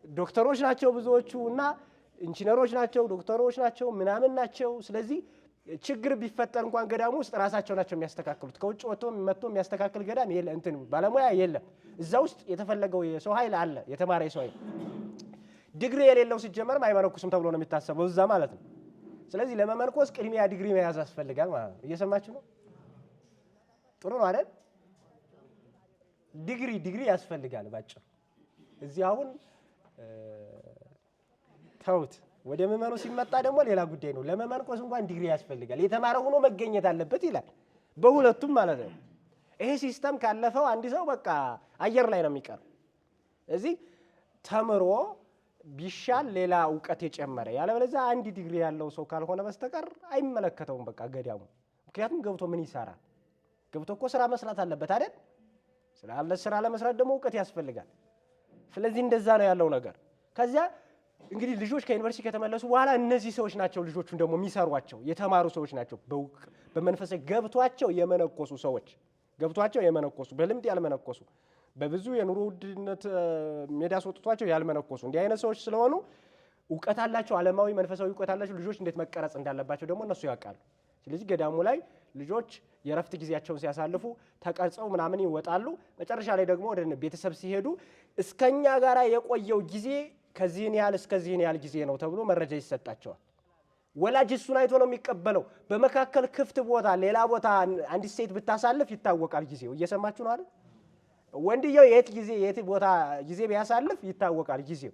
ዶክተሮች ናቸው ብዙዎቹ እና ኢንጂነሮች ናቸው፣ ዶክተሮች ናቸው፣ ምናምን ናቸው። ስለዚህ ችግር ቢፈጠር እንኳን ገዳሙ ውስጥ ራሳቸው ናቸው የሚያስተካክሉት። ከውጭ ወጥቶ መጥቶ የሚያስተካክል ገዳም የለ፣ እንትን ባለሙያ የለም። እዛ ውስጥ የተፈለገው የሰው ኃይል አለ፣ የተማረ የሰው ኃይል። ዲግሪ የሌለው ሲጀመርም አይመነኩስም ተብሎ ነው የሚታሰበው እዛ ማለት ነው። ስለዚህ ለመመንኮስ ቅድሚያ ዲግሪ መያዝ ያስፈልጋል ማለት ነው። እየሰማችሁ ነው? ጥሩ ነው አይደል? ዲግሪ ያስፈልጋል ባጭሩ። እዚህ አሁን ተውት። ወደ መመኑ ሲመጣ ደግሞ ሌላ ጉዳይ ነው። ለመመንኮስ እንኳን ዲግሪ ያስፈልጋል። የተማረ ሆኖ መገኘት አለበት ይላል። በሁለቱም ማለት ነው። ይሄ ሲስተም ካለፈው አንድ ሰው በቃ አየር ላይ ነው የሚቀር። እዚህ ተምሮ ቢሻል ሌላ እውቀት የጨመረ ያለበለዚያ አንድ ዲግሪ ያለው ሰው ካልሆነ በስተቀር አይመለከተውም በቃ ገዳሙ። ምክንያቱም ገብቶ ምን ይሰራል? ገብቶ እኮ ስራ መስራት አለበት አይደል? ስራ ለመስራት ደግሞ እውቀት ያስፈልጋል። ስለዚህ እንደዛ ነው ያለው ነገር። ከዚያ እንግዲህ ልጆች ከዩኒቨርሲቲ ከተመለሱ በኋላ እነዚህ ሰዎች ናቸው ልጆቹን ደግሞ የሚሰሯቸው የተማሩ ሰዎች ናቸው። በመንፈሳዊ ገብቷቸው የመነኮሱ ሰዎች በልምድ ያልመነኮሱ በብዙ የኑሮ ውድነት ሜዳ አስወጥቷቸው ያልመነኮሱ እንዲህ አይነት ሰዎች ስለሆኑ እውቀት አላቸው፣ ዓለማዊ መንፈሳዊ እውቀት አላቸው። ልጆች እንዴት መቀረጽ እንዳለባቸው ደግሞ እነሱ ያውቃሉ። ስለዚህ ገዳሙ ላይ ልጆች የረፍት ጊዜያቸውን ሲያሳልፉ ተቀርጸው ምናምን ይወጣሉ። መጨረሻ ላይ ደግሞ ወደ ቤተሰብ ሲሄዱ እስከኛ ጋራ የቆየው ጊዜ ከዚህን ያህል እስከዚህን ያህል ጊዜ ነው ተብሎ መረጃ ይሰጣቸዋል። ወላጅ እሱን አይቶ ነው የሚቀበለው። በመካከል ክፍት ቦታ ሌላ ቦታ አንዲት ሴት ብታሳልፍ ይታወቃል ጊዜው። እየሰማችሁ ነው አይደል? ወንድየው የት ቦታ ጊዜ ቢያሳልፍ ይታወቃል ጊዜው።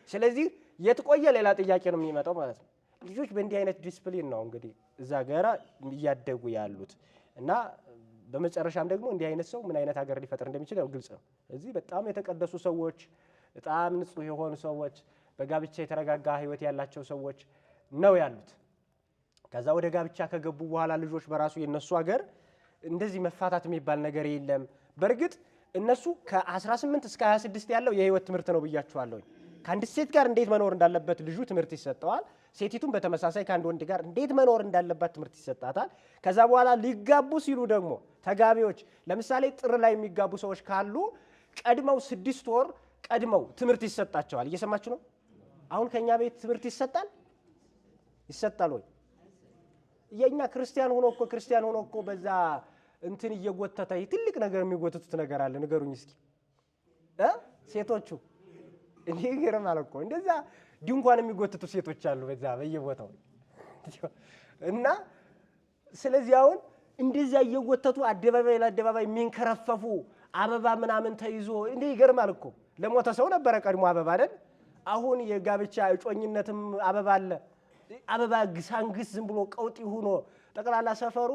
ስለዚህ የት ቆየ ሌላ ጥያቄ ነው የሚመጣው ማለት ነው። ልጆች በእንዲህ አይነት ዲስፕሊን ነው እንግዲህ እዛ ጋራ እያደጉ ያሉት እና በመጨረሻም ደግሞ እንዲህ አይነት ሰው ምን አይነት ሀገር ሊፈጥር እንደሚችል ያው ግልጽ ነው። እዚህ በጣም የተቀደሱ ሰዎች፣ በጣም ንጹህ የሆኑ ሰዎች፣ በጋብቻ የተረጋጋ ህይወት ያላቸው ሰዎች ነው ያሉት። ከዛ ወደ ጋብቻ ከገቡ በኋላ ልጆች በራሱ የነሱ ሀገር እንደዚህ መፋታት የሚባል ነገር የለም። በእርግጥ እነሱ ከ18 እስከ 26 ያለው የህይወት ትምህርት ነው ብያችኋለሁ። ከአንድ ሴት ጋር እንዴት መኖር እንዳለበት ልጁ ትምህርት ይሰጠዋል። ሴቲቱም በተመሳሳይ ከአንድ ወንድ ጋር እንዴት መኖር እንዳለባት ትምህርት ይሰጣታል። ከዛ በኋላ ሊጋቡ ሲሉ ደግሞ ተጋቢዎች ለምሳሌ ጥር ላይ የሚጋቡ ሰዎች ካሉ ቀድመው 6 ወር ቀድመው ትምህርት ይሰጣቸዋል። እየሰማችሁ ነው? አሁን ከኛ ቤት ትምህርት ይሰጣል ወይ? የኛ ክርስቲያን ሆኖ እኮ በዛ እንትን እየጎተተ ትልቅ ነገር የሚጎተቱት ነገር አለ። ንገሩኝ እስኪ ሴቶቹ እንዴ ይገርማል እኮ እንደዛ ድንኳን የሚጎተቱ ሴቶች አሉ በዛ በየቦታው እና ስለዚህ አሁን እንደዛ እየጎተቱ አደባባይ ለአደባባይ የሚንከረፈፉ አበባ ምናምን ተይዞ እንዴ ይገርማል እኮ። ለሞተ ሰው ነበረ ቀድሞ አበባ አይደል? አሁን የጋብቻ እጮኝነትም አበባ አለ። አበባ ግሳንግስ ዝም ብሎ ቀውጢ ሆኖ ጠቅላላ ሰፈሩ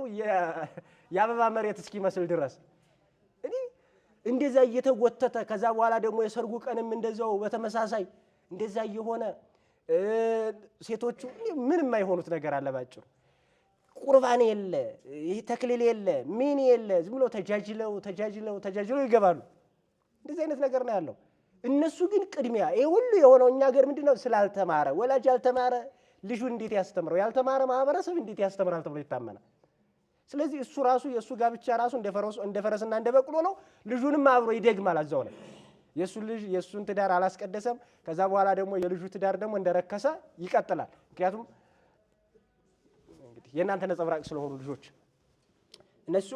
የአበባ መሬት እስኪመስል ድረስ እንደዛ እየተጎተተ ከዛ በኋላ ደግሞ የሰርጉ ቀንም እንደዛው በተመሳሳይ እንደዛ እየሆነ ሴቶቹ ምንም የማይሆኑት ነገር አለ ባጭሩ። ቁርባን የለ፣ ይሄ ተክሊል የለ፣ ምን የለ፣ ዝም ብሎ ተጃጅለው ይገባሉ። እንደዚህ አይነት ነገር ነው ያለው። እነሱ ግን ቅድሚያ ይሄ ሁሉ የሆነው እኛ ሀገር ምንድነው? ስላልተማረ ወላጅ ያልተማረ ልጁን እንዴት ያስተምረው? ያልተማረ ማህበረሰብ እንዴት ያስተምራል ተብሎ ይታመናል። ስለዚህ እሱ ራሱ የእሱ ጋብቻ ራሱ እንደ ፈረስና እንደ በቅሎ ነው። ልጁንም አብሮ ይደግማል አዛው ላይ የእሱን ትዳር አላስቀደሰም። ከዛ በኋላ ደግሞ የልጁ ትዳር ደግሞ እንደረከሰ ይቀጥላል። ምክንያቱም እንግዲህ የእናንተ ነጸብራቅ ስለሆኑ ልጆች እነሱ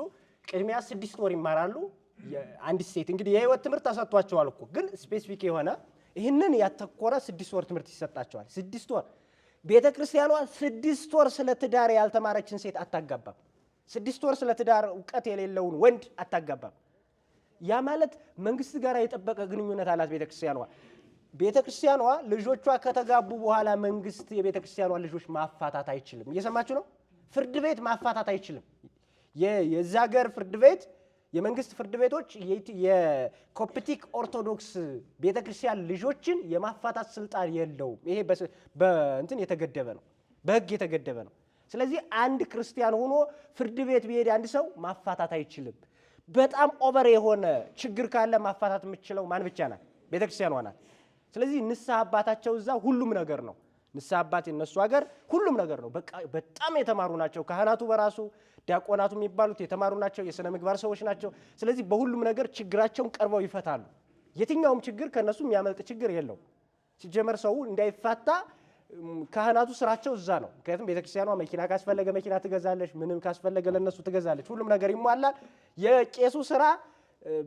ቅድሚያ 6 ወር ይማራሉ። አንድ ሴት እንግዲህ የህይወት ትምህርት ተሰጥቷቸዋል እኮ ግን ስፔሲፊክ የሆነ ይህንን ያተኮረ 6 ወር ትምህርት ይሰጣቸዋል። 6 ወር ቤተ ክርስቲያኗ 6 ወር ስለ ትዳር ያልተማረችን ሴት አታጋባም። 6 ወር ስለ ትዳር እውቀት የሌለውን ወንድ አታጋባም። ያ ማለት መንግስት ጋር የጠበቀ ግንኙነት አላት ቤተክርስቲያኗ። ቤተክርስቲያኗ ልጆቿ ከተጋቡ በኋላ መንግስት የቤተክርስቲያኗ ልጆች ማፋታት አይችልም። እየሰማችሁ ነው? ፍርድ ቤት ማፋታት አይችልም። የዛ ሀገር ፍርድ ቤት የመንግስት ፍርድ ቤቶች የኮፕቲክ ኦርቶዶክስ ቤተክርስቲያን ልጆችን የማፋታት ስልጣን የለውም። ይሄ በእንትን የተገደበ ነው። በህግ የተገደበ ነው። ስለዚህ አንድ ክርስቲያን ሆኖ ፍርድ ቤት ቢሄድ አንድ ሰው ማፋታት አይችልም። በጣም ኦቨር የሆነ ችግር ካለ ማፋታት የምትችለው ማን ብቻ ናት? ቤተክርስቲያኗ ናት። ስለዚህ ንስሐ አባታቸው እዛ ሁሉም ነገር ነው። ንስሐ አባት የነሱ ሀገር ሁሉም ነገር ነው። በቃ በጣም የተማሩ ናቸው። ካህናቱ በራሱ ዲያቆናቱ የሚባሉት የተማሩ ናቸው። የሥነ ምግባር ሰዎች ናቸው። ስለዚህ በሁሉም ነገር ችግራቸውን ቀርበው ይፈታሉ። የትኛውም ችግር ከነሱ የሚያመልጥ ችግር የለው። ሲጀመር ሰው እንዳይፋታ ካህናቱ ስራቸው እዛ ነው። ምክንያቱም ቤተክርስቲያኗ መኪና ካስፈለገ መኪና ትገዛለች፣ ምንም ካስፈለገ ለነሱ ትገዛለች። ሁሉም ነገር ይሟላል። የቄሱ ስራ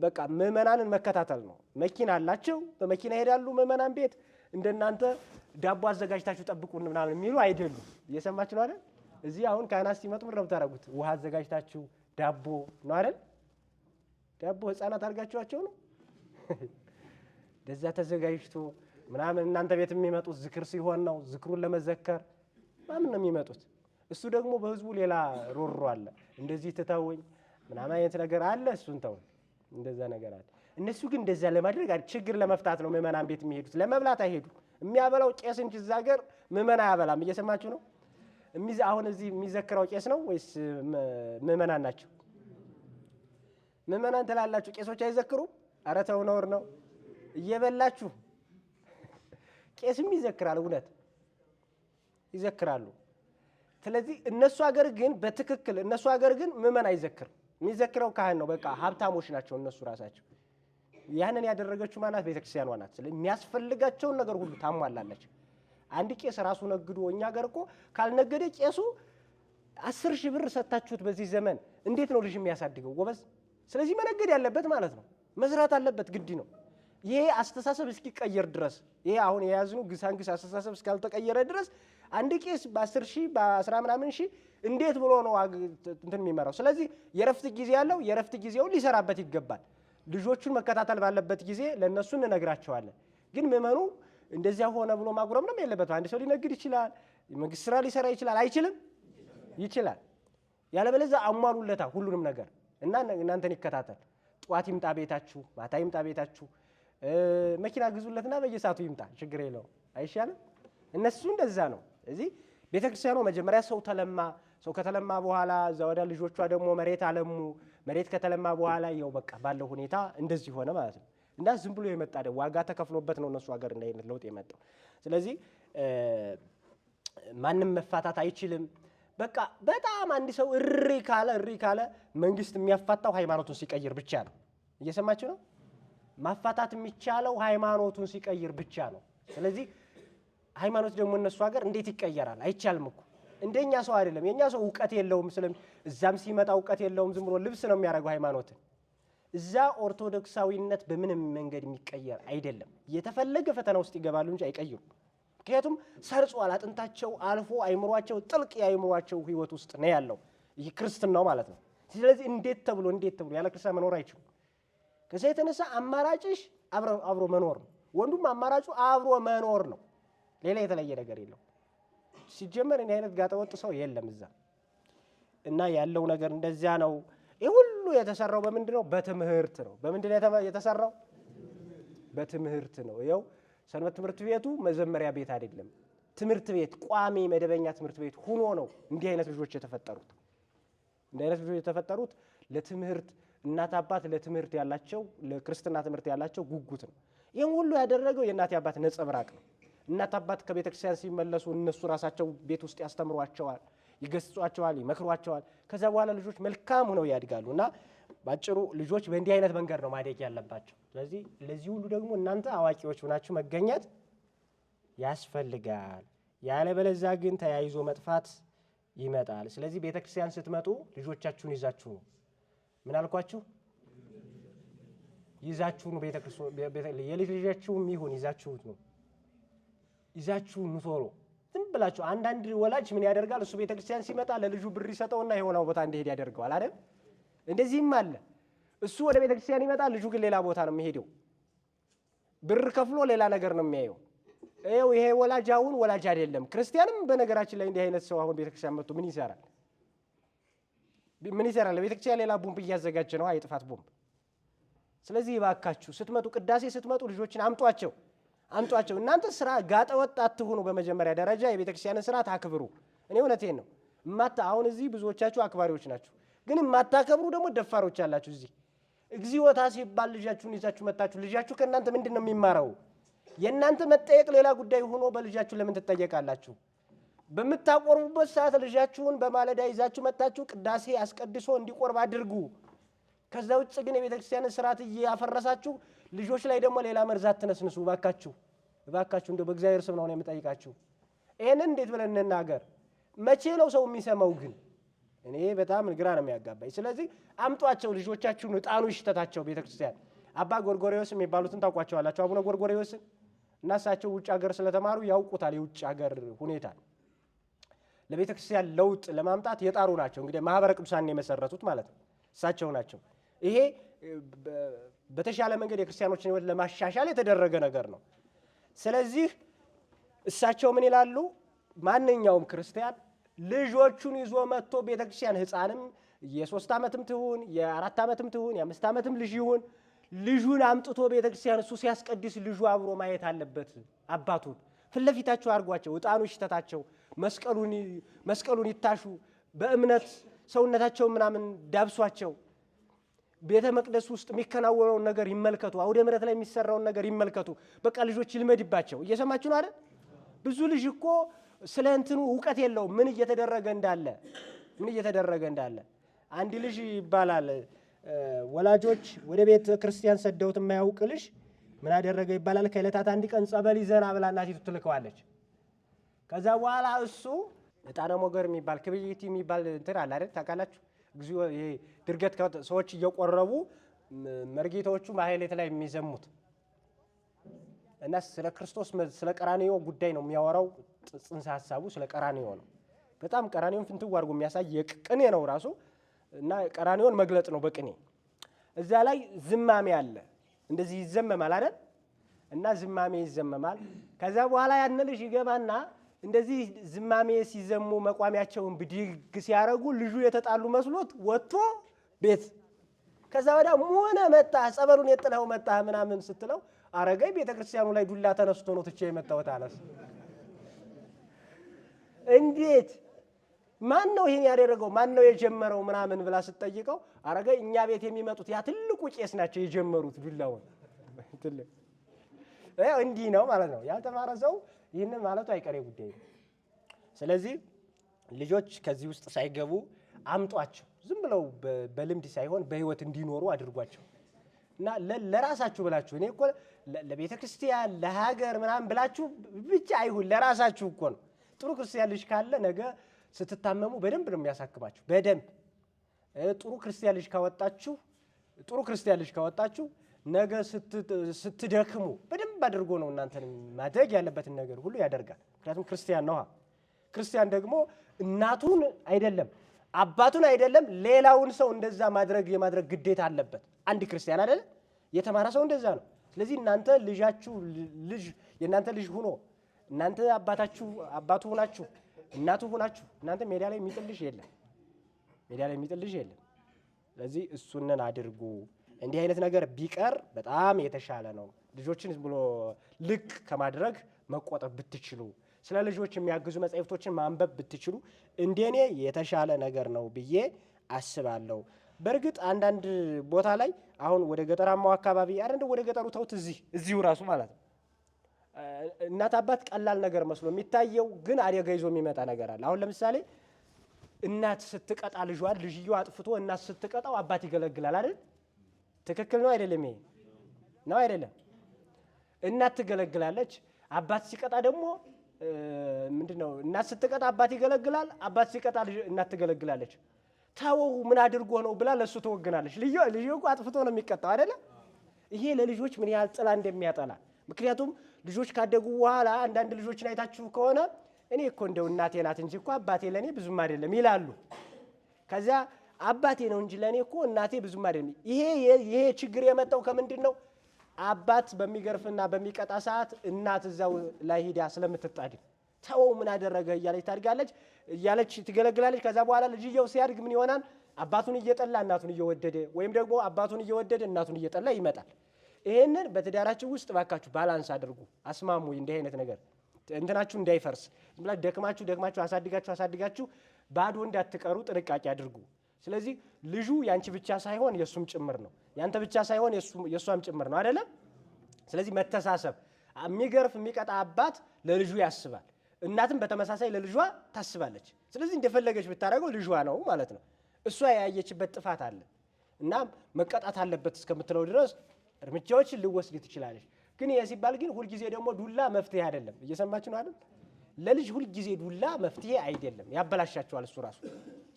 በቃ ምዕመናንን መከታተል ነው። መኪና አላቸው፣ በመኪና ይሄዳሉ ምዕመናን ቤት። እንደናንተ ዳቦ አዘጋጅታችሁ ጠብቁን ምናምን የሚሉ አይደሉም። እየሰማችሁ ነው አይደል? እዚህ አሁን ካህናት ሲመጡ ምን ነው የምታደርጉት? ውሃ አዘጋጅታችሁ ዳቦ ነው አይደል? ዳቦ ህፃናት አድርጋችኋቸው ነው እንደዛ ተዘጋጅቶ ምናምን እናንተ ቤት የሚመጡት ዝክር ሲሆን ነው። ዝክሩን ለመዘከር ምናምን ነው የሚመጡት። እሱ ደግሞ በህዝቡ ሌላ ሮሮ አለ። እንደዚህ ትተውኝ ምናምን አይነት ነገር አለ። እሱን ተው እንደዛ ነገር አለ። እነሱ ግን እንደዛ ለማድረግ ችግር ለመፍታት ነው ምዕመናን ቤት የሚሄዱት። ለመብላት አይሄዱ። የሚያበላው ቄስ እንጂ እዛ ሀገር ምዕመና አያበላም። እየሰማችሁ ነው? አሁን እዚህ የሚዘክረው ቄስ ነው ወይስ ምዕመናን ናቸው? ምዕመናን ትላላችሁ፣ ቄሶች አይዘክሩም? ኧረ ተው ነውር ነው። እየበላችሁ ቄስም ይዘክራል። እውነት ይዘክራሉ። ስለዚህ እነሱ ሀገር ግን በትክክል እነሱ ሀገር ግን ምዕመን አይዘክርም። የሚዘክረው ካህን ነው። በቃ ሀብታሞች ናቸው እነሱ ራሳቸው። ያንን ያደረገችው ማናት? ቤተክርስቲያኗ ናት። ስለዚህ የሚያስፈልጋቸውን ነገር ሁሉ ታሟላለች። አንድ ቄስ ራሱ ነግዶ፣ እኛ ሀገር እኮ ካልነገደ ቄሱ 10,000 ብር ሰጣችሁት በዚህ ዘመን እንዴት ነው ልጅ የሚያሳድገው ጎበዝ? ስለዚህ መነገድ ያለበት ማለት ነው። መስራት አለበት፣ ግድ ነው። ይሄ አስተሳሰብ እስኪቀየር ድረስ ይሄ አሁን የያዝነው ግሳንግስ አስተሳሰብ እስካልተቀየረ ድረስ አንድ ቄስ በ10,000 በ10 ምናምን ሺህ እንዴት ብሎ ነው እንትን የሚመራው? ስለዚህ የረፍት ጊዜ ያለው የረፍት ጊዜውን ሊሰራበት ይገባል። ልጆቹን መከታተል ባለበት ጊዜ ለነሱ እንነግራቸዋለን። ግን ምዕመኑ እንደዚያ ሆነ ብሎ ማጉረምረም የለበትም። አንድ ሰው ሊነግድ ይችላል፣ መንግስት ስራ ሊሰራ ይችላል። አይችልም? ይችላል። ያለበለዚያ አሟሉለታ ሁሉንም ነገር እና እናንተን ይከታተል። ጧት ይምጣ ቤታችሁ፣ ማታ ይምጣ ቤታችሁ፣ መኪና ግዙለትና በየሰዓቱ ይምጣ፣ ችግር የለውም። አይሻልም? እነሱ እንደዛ ነው። እዚህ ቤተክርስቲያኑ መጀመሪያ ሰው ተለማ። ሰው ከተለማ በኋላ እዛ ወደ ልጆቿ ደግሞ መሬት አለሙ። መሬት ከተለማ በኋላ ያው በቃ ባለው ሁኔታ እንደዚህ ሆነ ማለት ነው። እና ዝም ብሎ የመጣ ዋጋ ተከፍሎበት ነው እነሱ ሀገር እንደ አይነት ለውጥ የመጣው። ስለዚህ ማንም መፋታት አይችልም። በቃ በጣም አንድ ሰው እሪ ካለ መንግስት የሚያፋታው ሃይማኖቱን ሲቀይር ብቻ ነው። እየሰማችሁ ነው? ማፋታት የሚቻለው ሃይማኖቱን ሲቀይር ብቻ ነው። ስለዚህ ሃይማኖት ደግሞ እነሱ ሀገር እንዴት ይቀየራል? አይቻልም እኮ እንደኛ ሰው አይደለም። የኛ ሰው እውቀት የለውም። እዛም ሲመጣ እውቀት የለውም። ዝም ብሎ ልብስ ነው የሚያደርገው ሃይማኖትን። እዛ ኦርቶዶክሳዊነት በምንም መንገድ የሚቀየር አይደለም። የተፈለገ ፈተና ውስጥ ይገባሉ እንጂ አይቀይሩም። ምክንያቱም ሰርጿል። አጥንታቸው አልፎ አይምሯቸው ጥልቅ የአይምሯቸው ህይወት ውስጥ ነው ያለው። ይህ ክርስትናው ማለት ነው። ስለዚህ እንዴት ተብሎ ያለ ክርስቲያን መኖር አይችሉም። ከዛ የተነሳ አማራጭሽ አብሮ መኖር ነው። ወንዱም አማራጩ አብሮ መኖር ነው። ሌላ የተለየ ነገር የለው። ሲጀመር እኔ አይነት ጋጠወጥ ሰው የለም እዛ እና ያለው ነገር እንደዚያ ነው። ይህ ሁሉ የተሰራው በምንድን ነው? በትምህርት ነው። በምንድን ነው የተሰራው? በትምህርት ነው። ይኸው ሰንበት ትምህርት ቤቱ መዘመሪያ ቤት አይደለም። ትምህርት ቤት ቋሚ መደበኛ ትምህርት ቤት ሆኖ ነው እንዲህ አይነት ልጆች የተፈጠሩት። እንዲህ አይነት ልጆች የተፈጠሩት ለትምህርት እናት አባት ለትምህርት ያላቸው ለክርስትና ትምህርት ያላቸው ጉጉት ነው። ይህም ሁሉ ያደረገው የእናት አባት ነጸብራቅ ነው። እናት አባት ከቤተክርስቲያን ሲመለሱ እነሱ ራሳቸው ቤት ውስጥ ያስተምሯቸዋል፣ ይገስጿቸዋል፣ ይመክሯቸዋል። ከዛ በኋላ ልጆች መልካም ሆነው ያድጋሉ እና ባጭሩ ልጆች በእንዲህ አይነት መንገድ ነው ማደግ ያለባቸው። ስለዚህ ለዚህ ሁሉ ደግሞ እናንተ አዋቂዎች ሆናችሁ መገኘት ያስፈልጋል። ያለበለዚያ ግን ተያይዞ መጥፋት ይመጣል። ስለዚህ ቤተክርስቲያን ስትመጡ ልጆቻችሁን ይዛችሁ ነው። ምን አልኳችሁ? ይዛችሁ ነው። የልጅ ልጃችሁም ይሁን ይዛችሁት ነው። ይዛችሁ ቶሎ ዝም ብላችሁ። አንዳንድ ወላጅ ምን ያደርጋል? እሱ ቤተክርስቲያን ሲመጣ ለልጁ ብር ይሰጠውና የሆነው ቦታ እንዲሄድ ያደርገዋል አይደል? እንደዚህም አለ። እሱ ወደ ቤተክርስቲያን ይመጣ፣ ልጁ ግን ሌላ ቦታ ነው የሚሄደው። ብር ከፍሎ ሌላ ነገር ነው የሚያየው። ይሄ ወላጅ አሁን ወላጅ አይደለም። ክርስቲያንም በነገራችን ላይ እንዲህ አይነት ሰው አሁን ቤተክርስቲያን መጥቶ ምን ይሰራል? ቤተክርስቲያን ሌላ ቦምብ እያዘጋጀ ነው፣ የጥፋት ቦምብ። ስለዚህ እባካችሁ ስትመጡ፣ ቅዳሴ ስትመጡ ልጆችን አምጧቸው። አምጧቸው። እናንተ ስራ ጋጠ ወጥ አትሁኑ። በመጀመሪያ ደረጃ የቤተክርስቲያንን ስርዓት አክብሩ። እኔ እውነቴን ነው። አሁን እዚህ ብዙዎቻችሁ አክባሪዎች ናችሁ፣ ግን የማታከብሩ ደግሞ ደፋሮች አላችሁ። እዚህ እግዚኦታ ሲባል ልጃችሁን ይዛችሁ መጣችሁ። ልጃችሁ ከእናንተ ምንድን ነው የሚማረው? የእናንተ መጠየቅ ሌላ ጉዳይ ሆኖ በልጃችሁ ለምን ትጠየቃላችሁ? በምታቆርቡበት ሰዓት ልጃችሁን በማለዳ ይዛችሁ መጣችሁ ቅዳሴ አስቀድሶ እንዲቆርብ አድርጉ። ከዛ ውጭ ግን የቤተክርስቲያንን ስርዓት እያፈረሳችሁ ልጆች ላይ ደግሞ ሌላ መርዛት ትነስንሱ። እባካችሁ እባካችሁ፣ እንደው በእግዚአብሔር ስም ነው የምጠይቃችሁ። ይሄንን እንዴት ብለን እንናገር? መቼ ነው ሰው የሚሰማው? ግን እኔ በጣም ግራ ነው የሚያጋባኝ። ስለዚህ አምጧቸው ልጆቻችሁን፣ ዕጣኑ ይሽተታቸው። ቤተክርስቲያን አባ ጎርጎርዮስ የሚባሉትን ታውቋቸዋላችሁ? አቡነ ጎርጎርዮስን እና እሳቸው ውጭ ሀገር ስለተማሩ ያውቁታል የውጭ ሀገር ሁኔታ። ለቤተክርስቲያን ለውጥ ለማምጣት የጣሩ ናቸው። እንግዲህ ማህበረ ቅዱሳን የመሰረቱት ማለት ነው እሳቸው ናቸው። ይሄ በተሻለ መንገድ የክርስቲያኖችን ሕይወት ለማሻሻል የተደረገ ነገር ነው። ስለዚህ እሳቸው ምን ይላሉ? ማንኛውም ክርስቲያን ልጆቹን ይዞ መጥቶ ቤተክርስቲያን ሕፃንም የ3 ዓመትም ትሁን የ4 ዓመትም ትሁን የ5 ዓመትም ልጅ ይሁን ልጁን አምጥቶ ቤተክርስቲያን እሱ ሲያስቀድስ ልጁ አብሮ ማየት አለበት። አባቱን ፊት ለፊታቸው አድርጓቸው፣ ዕጣኑ ይሽተታቸው፣ መስቀሉን ይታሹ፣ በእምነት ሰውነታቸው ምናምን ዳብሷቸው፣ ቤተ መቅደስ ውስጥ የሚከናወነውን ነገር ይመልከቱ፣ አውደ ምሕረት ላይ የሚሰራውን ነገር ይመልከቱ። በቃ ልጆች ይልመድባቸው። እየሰማችሁ ነው አይደል? ብዙ ልጅ እኮ ስለ እንትኑ እውቀት የለውም፣ ምን እየተደረገ እንዳለ። አንድ ልጅ ይባላል ወላጆች ወደ ቤተ ክርስቲያን ሰደውት የማያውቅ ልጅ ምን አደረገ ይባላል? ከዕለታት አንድ ቀን ጸበል ይዘና ብላ እናቲቱ ትልከዋለች። ከዛ በኋላ እሱ ዕጣነ ሞገር የሚባል ክብሪት የሚባል እንትን አለ አይደል? ታውቃላችሁ? እግዚኦ ይሄ ድርገት ሰዎች እየቆረቡ መርጌታዎቹ ማህሌት ላይ የሚዘሙት እና ስለ ክርስቶስ ስለ ቀራንዮ ጉዳይ ነው የሚያወራው። ጽንሰ ሐሳቡ ስለ ቀራንዮ ነው። በጣም ቀራንዮን ፍንትው አድርጎ የሚያሳይ የቅኔ ነው ራሱ እና ቀራንዮን መግለጥ ነው በቅኔ። እዛ ላይ ዝማሜ አለ፣ እንደዚህ ይዘመማል አይደል? እና ዝማሜ ይዘመማል። ከዛ በኋላ ያን ልጅ ይገባና እንደዚህ ዝማሜ ሲዘሙ መቋሚያቸውን ብድግ ሲያረጉ ልጁ የተጣሉ መስሎት ወጥቶ ቤት። ከዛ ወዲያ ሞነ መጣ ጸበሉን የጥለው መጣ ምናምን ስትለው አረጋይ ቤተክርስቲያኑ ላይ ዱላ ተነስቶ ነው ትቼ የመጣሁት አለስ። እንዴት ማን ነው ይሄን ያደረገው? ማን ነው የጀመረው? ምናምን ብላ ስትጠይቀው አረጋይ እኛ ቤት የሚመጡት ያ ትልቁ ቄስ ናቸው የጀመሩት ዱላውን። እንዲህ ነው ማለት ነው። ያልተማረ ሰው ይህንን ማለቱ አይቀሬ ጉዳይ ነው። ስለዚህ ልጆች ከዚህ ውስጥ ሳይገቡ አምጧቸው። ዝም ብለው በልምድ ሳይሆን በህይወት እንዲኖሩ አድርጓቸው እና ለራሳችሁ ብላችሁ እኔ እኮ ለቤተ ክርስቲያን ለሀገር ምናምን ብላችሁ ብቻ አይሁን፣ ለራሳችሁ እኮ ነው። ጥሩ ክርስቲያን ልጅ ካለ ነገ ስትታመሙ በደንብ ነው የሚያሳክማችሁ። በደንብ ጥሩ ክርስቲያን ልጅ ካወጣችሁ ነገ ስትደክሙ በደንብ አድርጎ ነው እናንተን ማድረግ ያለበትን ነገር ሁሉ ያደርጋል። ምክንያቱም ክርስቲያን ነው። ክርስቲያን ደግሞ እናቱን አይደለም አባቱን አይደለም ሌላውን ሰው እንደዛ የማድረግ ግዴታ አለበት። አንድ ክርስቲያን አይደለ? የተማረ ሰው እንደዛ ነው። ስለዚህ እናንተ የእናንተ ልጅ ሆኖ እናንተ አባቱ ሆናችሁ እናቱ ሆናችሁ እናንተ ሜዳ ላይ የሚጥል ልጅ የለም። ስለዚህ እሱንን አድርጉ። እንዲህ አይነት ነገር ቢቀር በጣም የተሻለ ነው። ልጆችን ብሎ ልቅ ከማድረግ መቆጠብ ብትችሉ፣ ስለ ልጆች የሚያግዙ መጻሕፍቶችን ማንበብ ብትችሉ እንደኔ የተሻለ ነገር ነው ብዬ አስባለሁ። በእርግጥ አንዳንድ ቦታ ላይ አሁን ወደ ገጠራማው አካባቢ አይደል፣ ወደ ገጠሩ ተውት፣ እዚሁ ራሱ ማለት ነው እናት አባት ቀላል ነገር መስሎ የሚታየው ግን አደጋ ይዞ የሚመጣ ነገር አለ። አሁን ለምሳሌ እናት ስትቀጣ ልጅየው አጥፍቶ እናት ስትቀጣው አባት ይገለግላል አይደል? ትክክል ነው አይደለም? ይሄ ነው አይደለም? እናት ትገለግላለች። አባት ሲቀጣ ደግሞ ምንድነው? እናት ስትቀጣ አባት ይገለግላል፣ አባት ሲቀጣ እናት ትገለግላለች። ታወው ምን አድርጎ ነው ብላ ለሱ ተወግናለች። ልጅየው እኮ አጥፍቶ ነው የሚቀጣው አይደለም? ይሄ ለልጆች ምን ያህል ጥላ እንደሚያጠላ። ምክንያቱም ልጆች ካደጉ በኋላ አንዳንድ ልጆችን አይታችሁ ከሆነ እኔ እኮ እንደው እናቴ ናት እንጂ እኮ አባቴ ለኔ ብዙም አይደለም ይላሉ። ከዚያ አባቴ ነው እንጂ ለኔ እኮ እናቴ ብዙም አይደለም። ይሄ ችግር የመጣው ከምንድን ነው? አባት በሚገርፍና በሚቀጣ ሰዓት እናት እዛው ላይ ሂዳ ስለምትጣድ ተወው ምን አደረገ እያለች ታድጋለች፣ እያለች ትገለግላለች። ከዛ በኋላ ልጅየው ሲያድግ ምን ይሆናል? አባቱን እየጠላ እናቱን እየወደደ ወይም ደግሞ አባቱን እየወደደ እናቱን እየጠላ ይመጣል። ይሄንን በትዳራችሁ ውስጥ ባካችሁ ባላንስ አድርጉ፣ አስማሙ። እንዲህ አይነት ነገር እንትናችሁ እንዳይፈርስ ብላ ደክማችሁ አሳድጋችሁ ባዶ እንዳትቀሩ ጥንቃቄ አድርጉ። ስለዚህ ልጁ ያንቺ ብቻ ሳይሆን የሱም ጭምር ነው፣ ያንተ ብቻ ሳይሆን የሷም ጭምር ነው አይደለም? ስለዚህ መተሳሰብ፣ የሚገርፍ የሚቀጣ አባት ለልጁ ያስባል፣ እናትም በተመሳሳይ ለልጇ ታስባለች። ስለዚህ እንደፈለገች ብታደርገው ልጇ ነው ማለት ነው። እሷ ያየችበት ጥፋት አለ እና መቀጣት አለበት እስከምትለው ድረስ እርምጃዎችን ልወስድ ትችላለች። ግን ይሄ ሲባል ግን ሁልጊዜ ደግሞ ዱላ መፍትሄ አይደለም። እየሰማችሁ ነው አይደል? ለልጅ ሁልጊዜ ዱላ መፍትሄ አይደለም፣ ያበላሻቸዋል እሱ ራሱ።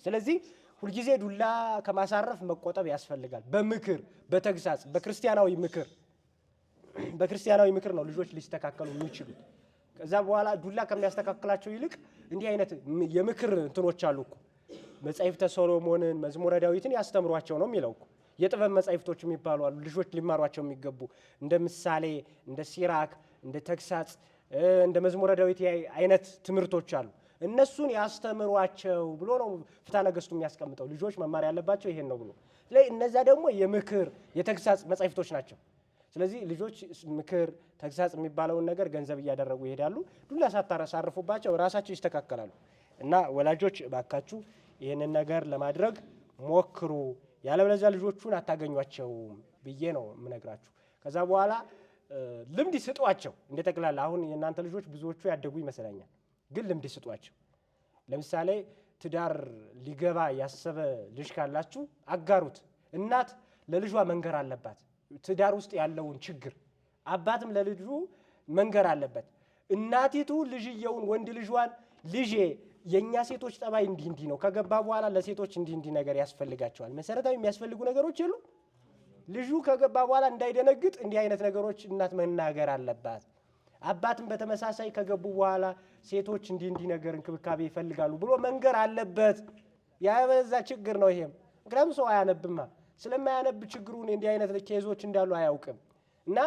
ስለዚህ ሁልጊዜ ዱላ ከማሳረፍ መቆጠብ ያስፈልጋል። በምክር በተግሳጽ በክርስቲያናዊ ምክር ነው ልጆች ሊስተካከሉ የሚችሉት። ከዛ በኋላ ዱላ ከሚያስተካክላቸው ይልቅ እንዲህ አይነት የምክር እንትኖች አሉ እኮ መጻሕፍተ ሰሎሞንን መዝሙረ ዳዊትን ያስተምሯቸው ነው የሚለው እኮ። የጥበብ መጻሕፍቶች የሚባሉ አሉ ልጆች ሊማሯቸው የሚገቡ እንደ ምሳሌ፣ እንደ ሲራክ፣ እንደ ተግሳጽ፣ እንደ መዝሙረ ዳዊት አይነት ትምህርቶች አሉ። እነሱን ያስተምሯቸው ብሎ ነው ፍትሐ ነገሥቱ የሚያስቀምጠው። ልጆች መማር ያለባቸው ይሄን ነው ብሎ። ስለዚህ እነዛ ደግሞ የምክር የተግሳጽ መጻሕፍቶች ናቸው። ስለዚህ ልጆች ምክር ተግሳጽ የሚባለውን ነገር ገንዘብ እያደረጉ ይሄዳሉ። ዱላ ሳታሳርፉባቸው ራሳቸው ይስተካከላሉ። እና ወላጆች ባካችሁ ይህንን ነገር ለማድረግ ሞክሩ፣ ያለበለዚያ ልጆቹን አታገኟቸውም ብዬ ነው የምነግራችሁ። ከዛ በኋላ ልምድ ስጧቸው። እንደ ጠቅላላ አሁን የእናንተ ልጆች ብዙዎቹ ያደጉ ይመስለኛል፣ ግን ልምድ ስጧቸው። ለምሳሌ ትዳር ሊገባ ያሰበ ልጅ ካላችሁ አጋሩት። እናት ለልጇ መንገር አለባት ትዳር ውስጥ ያለውን ችግር፣ አባትም ለልጁ መንገር አለበት። እናቲቱ ልጅየውን ወንድ ልጇን ልጄ የኛ ሴቶች ጠባይ እንዲህ ነው፣ ከገባ በኋላ ለሴቶች እንዲህ ነገር ያስፈልጋቸዋል፣ መሰረታዊ የሚያስፈልጉ ነገሮች የሉ። ልጁ ከገባ በኋላ እንዳይደነግጥ እንዲህ አይነት ነገሮች እናት መናገር አለባት። አባትም በተመሳሳይ ከገቡ በኋላ ሴቶች እንዲህ ነገር እንክብካቤ ይፈልጋሉ ብሎ መንገር አለበት። ያበዛ ችግር ነው ይሄም። ምክንያቱም ሰው አያነብማ፣ ስለማያነብ ችግሩን እንዲህ አይነት ኬዞች እንዳሉ አያውቅም። እና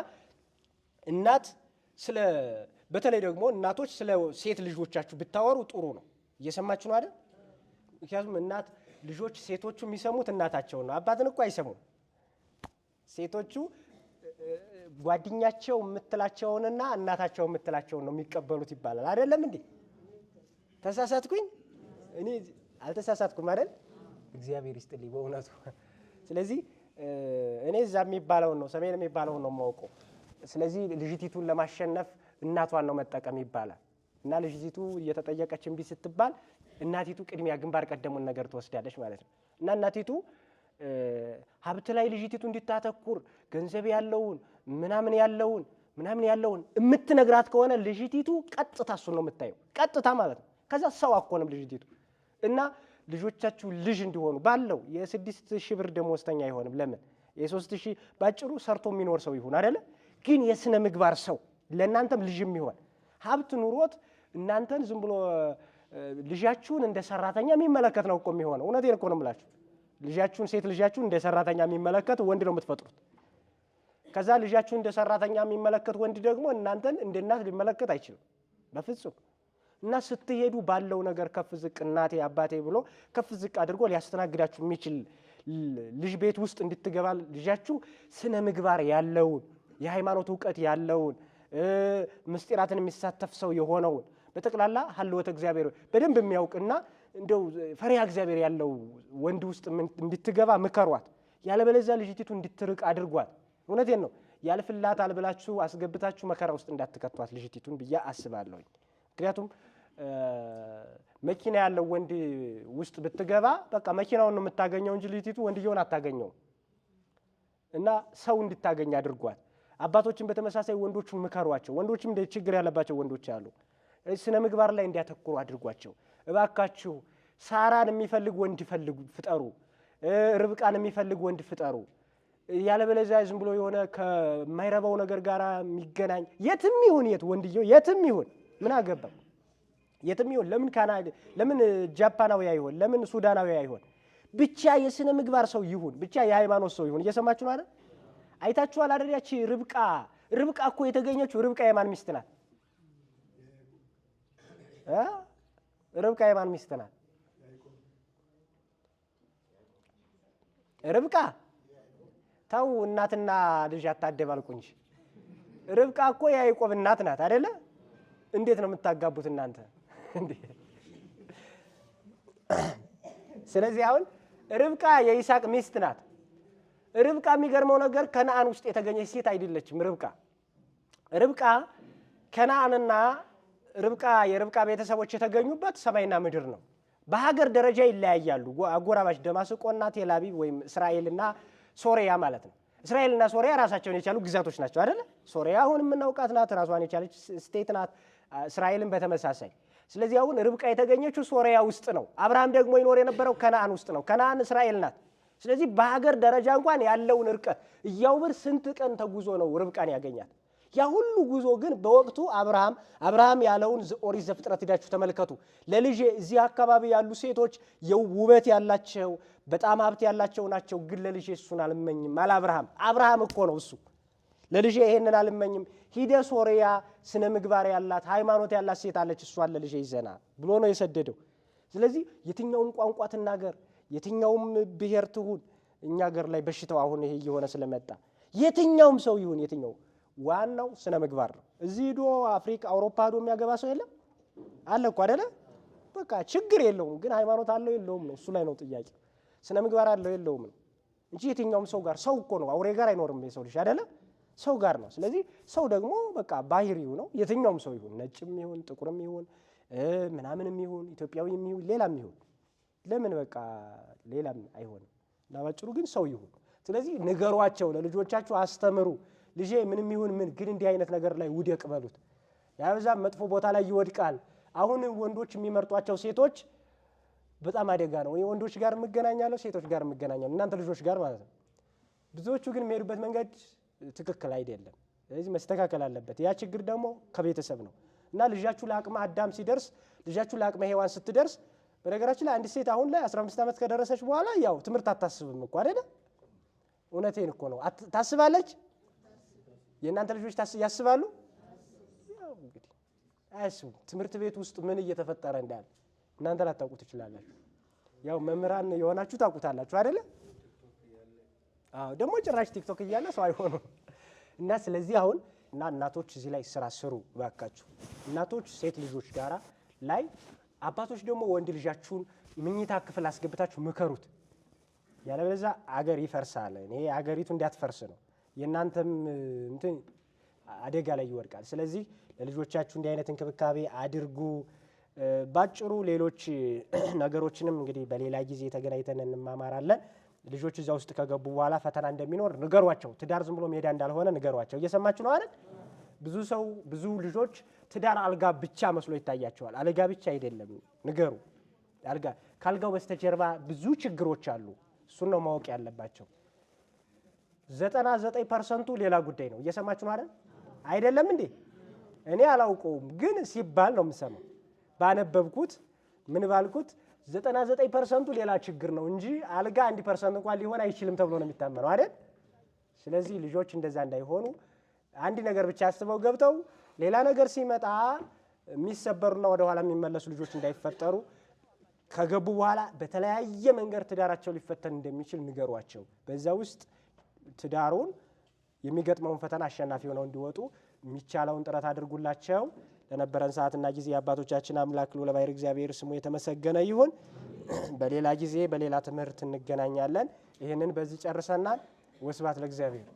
እናት በተለይ ደግሞ እናቶች ስለ ሴት ልጆቻችሁ ብታወሩ ጥሩ ነው። እየሰማችሁ ነው አይደል? ምክንያቱም እናት ልጆች ሴቶቹ የሚሰሙት እናታቸውን ነው፣ አባትን እኮ አይሰሙም። ሴቶቹ ጓደኛቸው የምትላቸውንና እናታቸው የምትላቸውን ነው የሚቀበሉት ይባላል። አይደለም እንዴ? ተሳሳትኩኝ? እኔ አልተሳሳትኩም አይደል? እግዚአብሔር ይስጥልኝ በእውነቱ። ስለዚህ እኔ እዛ የሚባለውን ነው ሰሜን የሚባለውን ነው የማውቀው። ስለዚህ ልጅቲቱን ለማሸነፍ እናቷን ነው መጠቀም ይባላል። እና ልጅቲቱ እየተጠየቀች እምቢ ስትባል እናቲቱ ቅድሚያ ግንባር ቀደሙን ነገር ትወስዳለች ማለት ነው። እና እናቲቱ ሀብት ላይ ልጅቲቱ እንድታተኩር ገንዘብ ያለውን ምናምን ያለውን የምትነግራት ከሆነ ልጅቲቱ ቀጥታ እሱን ነው የምታየው፣ ቀጥታ ማለት ነው። ከዛ ሰው አኮንም ልጅቲቱ። እና ልጆቻችሁ ልጅ እንዲሆኑ ባለው የ6,000 ብር ደሞዝተኛ አይሆንም። ለምን የ3,000 ባጭሩ ሰርቶ የሚኖር ሰው ይሁን አይደለ? ግን የስነ ምግባር ሰው ለእናንተም ልጅም ይሆን ሀብት ኑሮት እናንተን ዝም ብሎ ልጃችሁን እንደ ሰራተኛ የሚመለከት ነው እኮ የሚሆነው። እውነቴን እኮ ነው የምላችሁ። ልጃችሁን ሴት ልጃችሁን እንደ ሰራተኛ የሚመለከት ወንድ ነው የምትፈጥሩት። ከዛ ልጃችሁን እንደ ሰራተኛ የሚመለከት ወንድ ደግሞ እናንተን እንደ እናት ሊመለከት አይችልም በፍጹም። እና ስትሄዱ ባለው ነገር ከፍ ዝቅ እናቴ አባቴ ብሎ ከፍ ዝቅ አድርጎ ሊያስተናግዳችሁ የሚችል ልጅ ቤት ውስጥ እንድትገባ ልጃችሁ ስነ ምግባር ያለውን የሃይማኖት እውቀት ያለውን ምስጢራትን የሚሳተፍ ሰው የሆነውን በጠቅላላ ሀልወተ እግዚአብሔር በደንብ የሚያውቅና እንደው ፈሪሃ እግዚአብሔር ያለው ወንድ ውስጥ እንድትገባ ምከሯት። ያለበለዚያ ልጅቲቱ እንድትርቅ አድርጓት። እውነቴን ነው። ያልፍላታል ብላችሁ አስገብታችሁ መከራ ውስጥ እንዳትከቷት ልጅቲቱን ብዬ አስባለሁ። ምክንያቱም መኪና ያለው ወንድ ውስጥ ብትገባ በቃ መኪናውን ነው የምታገኘው እንጂ ልጅቲቱ ወንድየውን አታገኘው። እና ሰው እንድታገኝ አድርጓት። አባቶችን በተመሳሳይ ወንዶቹን ምከሯቸው። ወንዶችም እንደ ችግር ያለባቸው ወንዶች አሉ። ስነ ምግባር ላይ እንዲያተኩሩ አድርጓቸው እባካችሁ። ሳራን የሚፈልግ ወንድ ፍጠሩ፣ ርብቃን የሚፈልግ ወንድ ፍጠሩ። ያለበለዚያ ዝም ብሎ የሆነ ከማይረባው ነገር ጋር የሚገናኝ የትም ይሁን የት ወንድየው የትም ይሁን ምን አገባ የትም ይሁን ለምን ጃፓናዊ አይሆን? ለምን ሱዳናዊ አይሆን? ብቻ የስነ ምግባር ሰው ይሁን፣ ብቻ የሃይማኖት ሰው ይሁን። እየሰማችሁ ነው አይደል? አይታችኋል አይደል? ያቺ ርብቃ እኮ የተገኘችው ርብቃ የማን ሚስት ናት? ርብቃ የማን ሚስት ናት? ርብቃ ተው እናትና ልጅ አታደባልቁ እንጂ። ርብቃ እኮ የያዕቆብ እናት ናት አይደለ? እንዴት ነው የምታጋቡት እናንተ እንዴ? ስለዚህ አሁን ርብቃ የይስሐቅ ሚስት ናት። ርብቃ የሚገርመው ነገር ከነዓን ውስጥ የተገኘች ሴት አይደለችም። ርብቃ ከነዓንና የርብቃ ቤተሰቦች የተገኙበት ሰማይና ምድር ነው። በሀገር ደረጃ ይለያያሉ። አጎራባች ደማስቆና ቴል አቢብ ወይም እስራኤልና ሶሪያ ማለት ነው። እስራኤልና ሶሪያ ራሳቸውን የቻሉ ግዛቶች ናቸው አይደለ? ሶሪያ አሁን የምናውቃት ናት፣ ራሷን የቻለች ስቴት ናት። እስራኤልን በተመሳሳይ። ስለዚህ አሁን ርብቃ የተገኘችው ሶሪያ ውስጥ ነው። አብርሃም ደግሞ ይኖር የነበረው ከነዓን ውስጥ ነው። ከነዓን እስራኤል ናት። ስለዚህ በሀገር ደረጃ እንኳን ያለውን ርቀት እያውብር ስንት ቀን ተጉዞ ነው ርብቃን ያገኛት። ያ ሁሉ ጉዞ ግን በወቅቱ አብርሃም ያለውን ኦሪት ዘፍጥረት ሄዳችሁ ተመልከቱ። ለልጄ እዚህ አካባቢ ያሉ ሴቶች ውበት ያላቸው በጣም ሀብት ያላቸው ናቸው፣ ግን ለልጄ እሱን አልመኝም አለ አብርሃም እኮ ነው እሱ። ለልጄ ይሄንን አልመኝም፣ ሂደ ሶሪያ ስነ ምግባር ያላት ሃይማኖት ያላት ሴት አለች፣ እሷን ለልጄ ይዘና ብሎ ነው የሰደደው። ስለዚህ የትኛውም ቋንቋ ትናገር፣ የትኛውም ብሔር ትሁን፣ እኛ ሀገር ላይ በሽታው አሁን ይሄ እየሆነ ስለመጣ የትኛውም ሰው ይሁን የትኛው ዋናው ስነ ምግባር ነው። እዚህ ሄዶ አፍሪካ አውሮፓ ሄዶ የሚያገባ ሰው የለም አለ እኮ አይደለ? በቃ ችግር የለውም፣ ግን ሃይማኖት አለው የለውም ነው እሱ ላይ ነው ጥያቄ። ስነ ምግባር አለው የለውም ነው እንጂ የትኛውም ሰው ጋር ሰው እኮ ነው፣ አውሬ ጋር አይኖርም የሰው ልጅ አይደለ? ሰው ጋር ነው። ስለዚህ ሰው ደግሞ በቃ ባህሪው ነው። የትኛውም ሰው ይሁን ነጭም ይሁን ጥቁርም ይሁን ምናምንም ይሁን ኢትዮጵያዊም ይሁን ሌላም ይሁን ለምን በቃ ሌላም አይሆንም። እና ባጭሩ ግን ሰው ይሁን። ስለዚህ ንገሯቸው፣ ለልጆቻችሁ አስተምሩ። ልጄ ምንም ይሁን ምን ግን እንዲህ አይነት ነገር ላይ ውደቅ በሉት። ያበዛም መጥፎ ቦታ ላይ ይወድቃል። አሁን ወንዶች የሚመርጧቸው ሴቶች በጣም አደጋ ነው። ወንዶች ጋር የምገናኛለሁ፣ ሴቶች ጋር የምገናኛለሁ፣ እናንተ ልጆች ጋር ማለት ነው። ብዙዎቹ ግን የሚሄዱበት መንገድ ትክክል አይደለም። ስለዚህ መስተካከል አለበት። ያ ችግር ደግሞ ከቤተሰብ ነው እና ልጃችሁ ለአቅመ አዳም ሲደርስ፣ ልጃችሁ ለአቅመ ሔዋን ስትደርስ፣ በነገራችን ላይ አንዲት ሴት አሁን ላይ 15 ዓመት ከደረሰች በኋላ ያው ትምህርት አታስብም እኮ አይደለ? እውነቴን እኮ ነው። ታስባለች። የእናንተ ልጆች ያስባሉ? ያው እንግዲህ አያስቡም። ትምህርት ቤት ውስጥ ምን እየተፈጠረ እንዳለ እናንተ ላታውቁ ትችላላችሁ። ያው መምህራን የሆናችሁ ታውቁታላችሁ አይደለ? አዎ ደግሞ ጭራሽ ቲክቶክ እያለ ሰው አይሆኑም። እና ስለዚህ አሁን እናቶች እዚህ ላይ ስራ ስሩ ባካችሁ። እናቶች ሴት ልጆች ጋራ ላይ፣ አባቶች ደግሞ ወንድ ልጃችሁን ምኝታ ክፍል አስገብታችሁ ምከሩት። ያለበለዚያ አገር ይፈርሳል። እኔ አገሪቱ እንዳትፈርስ ነው። የእናንተም እንትን አደጋ ላይ ይወድቃል። ስለዚህ ለልጆቻችሁ እንዲህ አይነት እንክብካቤ አድርጉ። ባጭሩ ሌሎች ነገሮችንም እንግዲህ በሌላ ጊዜ ተገናኝተን እንማማራለን። ልጆች እዛ ውስጥ ከገቡ በኋላ ፈተና እንደሚኖር ንገሯቸው። ትዳር ዝም ብሎ ሜዳ እንዳልሆነ ንገሯቸው። እየሰማችሁ ነው አይደል? ብዙ ልጆች ትዳር አልጋ ብቻ መስሎ ይታያቸዋል። አልጋ ብቻ አይደለም፣ ንገሩ። ካልጋው በስተጀርባ ብዙ ችግሮች አሉ። እሱን ነው ማወቅ ያለባቸው። 99% ሌላ ጉዳይ ነው። እየሰማችሁ ነው አይደለም እንዴ? እኔ አላውቀውም፣ ግን ሲባል ነው የምሰማው። ባነበብኩት ምን ባልኩት 99% ሌላ ችግር ነው እንጂ አልጋ 1% እንኳን ሊሆን አይችልም ተብሎ ነው የሚታመነው አይደል? ስለዚህ ልጆች እንደዛ እንዳይሆኑ አንድ ነገር ብቻ አስበው ገብተው ሌላ ነገር ሲመጣ የሚሰበሩና ወደ ኋላ የሚመለሱ ልጆች እንዳይፈጠሩ ከገቡ በኋላ በተለያየ መንገድ ትዳራቸው ሊፈተን እንደሚችል ንገሯቸው። በዛ ውስጥ ትዳሩን የሚገጥመውን ፈተና አሸናፊ ሆነው እንዲወጡ የሚቻለውን ጥረት አድርጉላቸው። ለነበረን ሰዓትና ጊዜ አባቶቻችን አምላክ ልዑለ ባሕርይ እግዚአብሔር ስሙ የተመሰገነ ይሁን። በሌላ ጊዜ በሌላ ትምህርት እንገናኛለን። ይህንን በዚህ ጨርሰናል። ወስብሐት ለእግዚአብሔር።